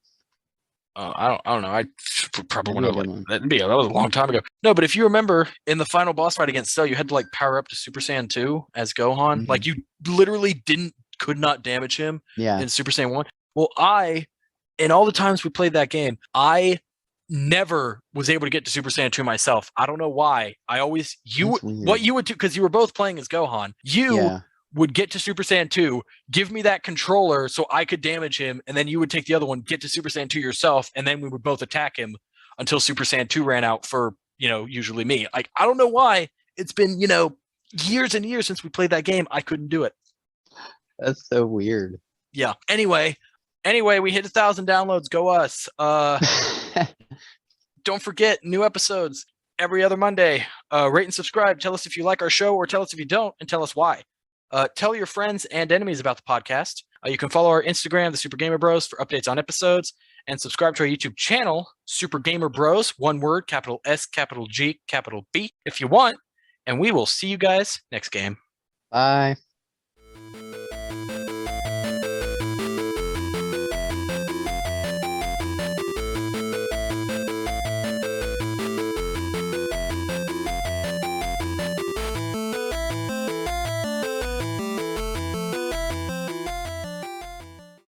I don't know. I probably That'd want be to a good like one. that was a long time ago. No, but if you remember in the final boss fight against Cell, you had to like power up to Super Saiyan 2 as Gohan. Like Mhm. you literally could not damage him Yeah. in Super Saiyan 1. Well, in all the times we played that game, I never was able to get to Super Saiyan 2 myself. I don't know why. I always That's what weird. you would do, because you were both playing as Gohan. You Yeah. would get to Super Saiyan 2, give me that controller so I could damage him, and then you would take the other one, get to Super Saiyan 2 yourself, and then we would both attack him until Super Saiyan 2 ran out for, usually me. Like, I don't know why. It's been, years and years since we played that game. I couldn't do it. That's so weird. Yeah. Anyway, we hit 1,000 downloads. Go us. Don't forget, new episodes every other Monday. Rate and subscribe. Tell us if you like our show, or tell us if you don't, and tell us why. Tell your friends and enemies about the podcast. You can follow our Instagram, the Super Gamer Bros, for updates on episodes, and subscribe to our YouTube channel, Super Gamer Bros, one word, capital S, capital G, capital B, if you want. And we will see you guys next game. Bye.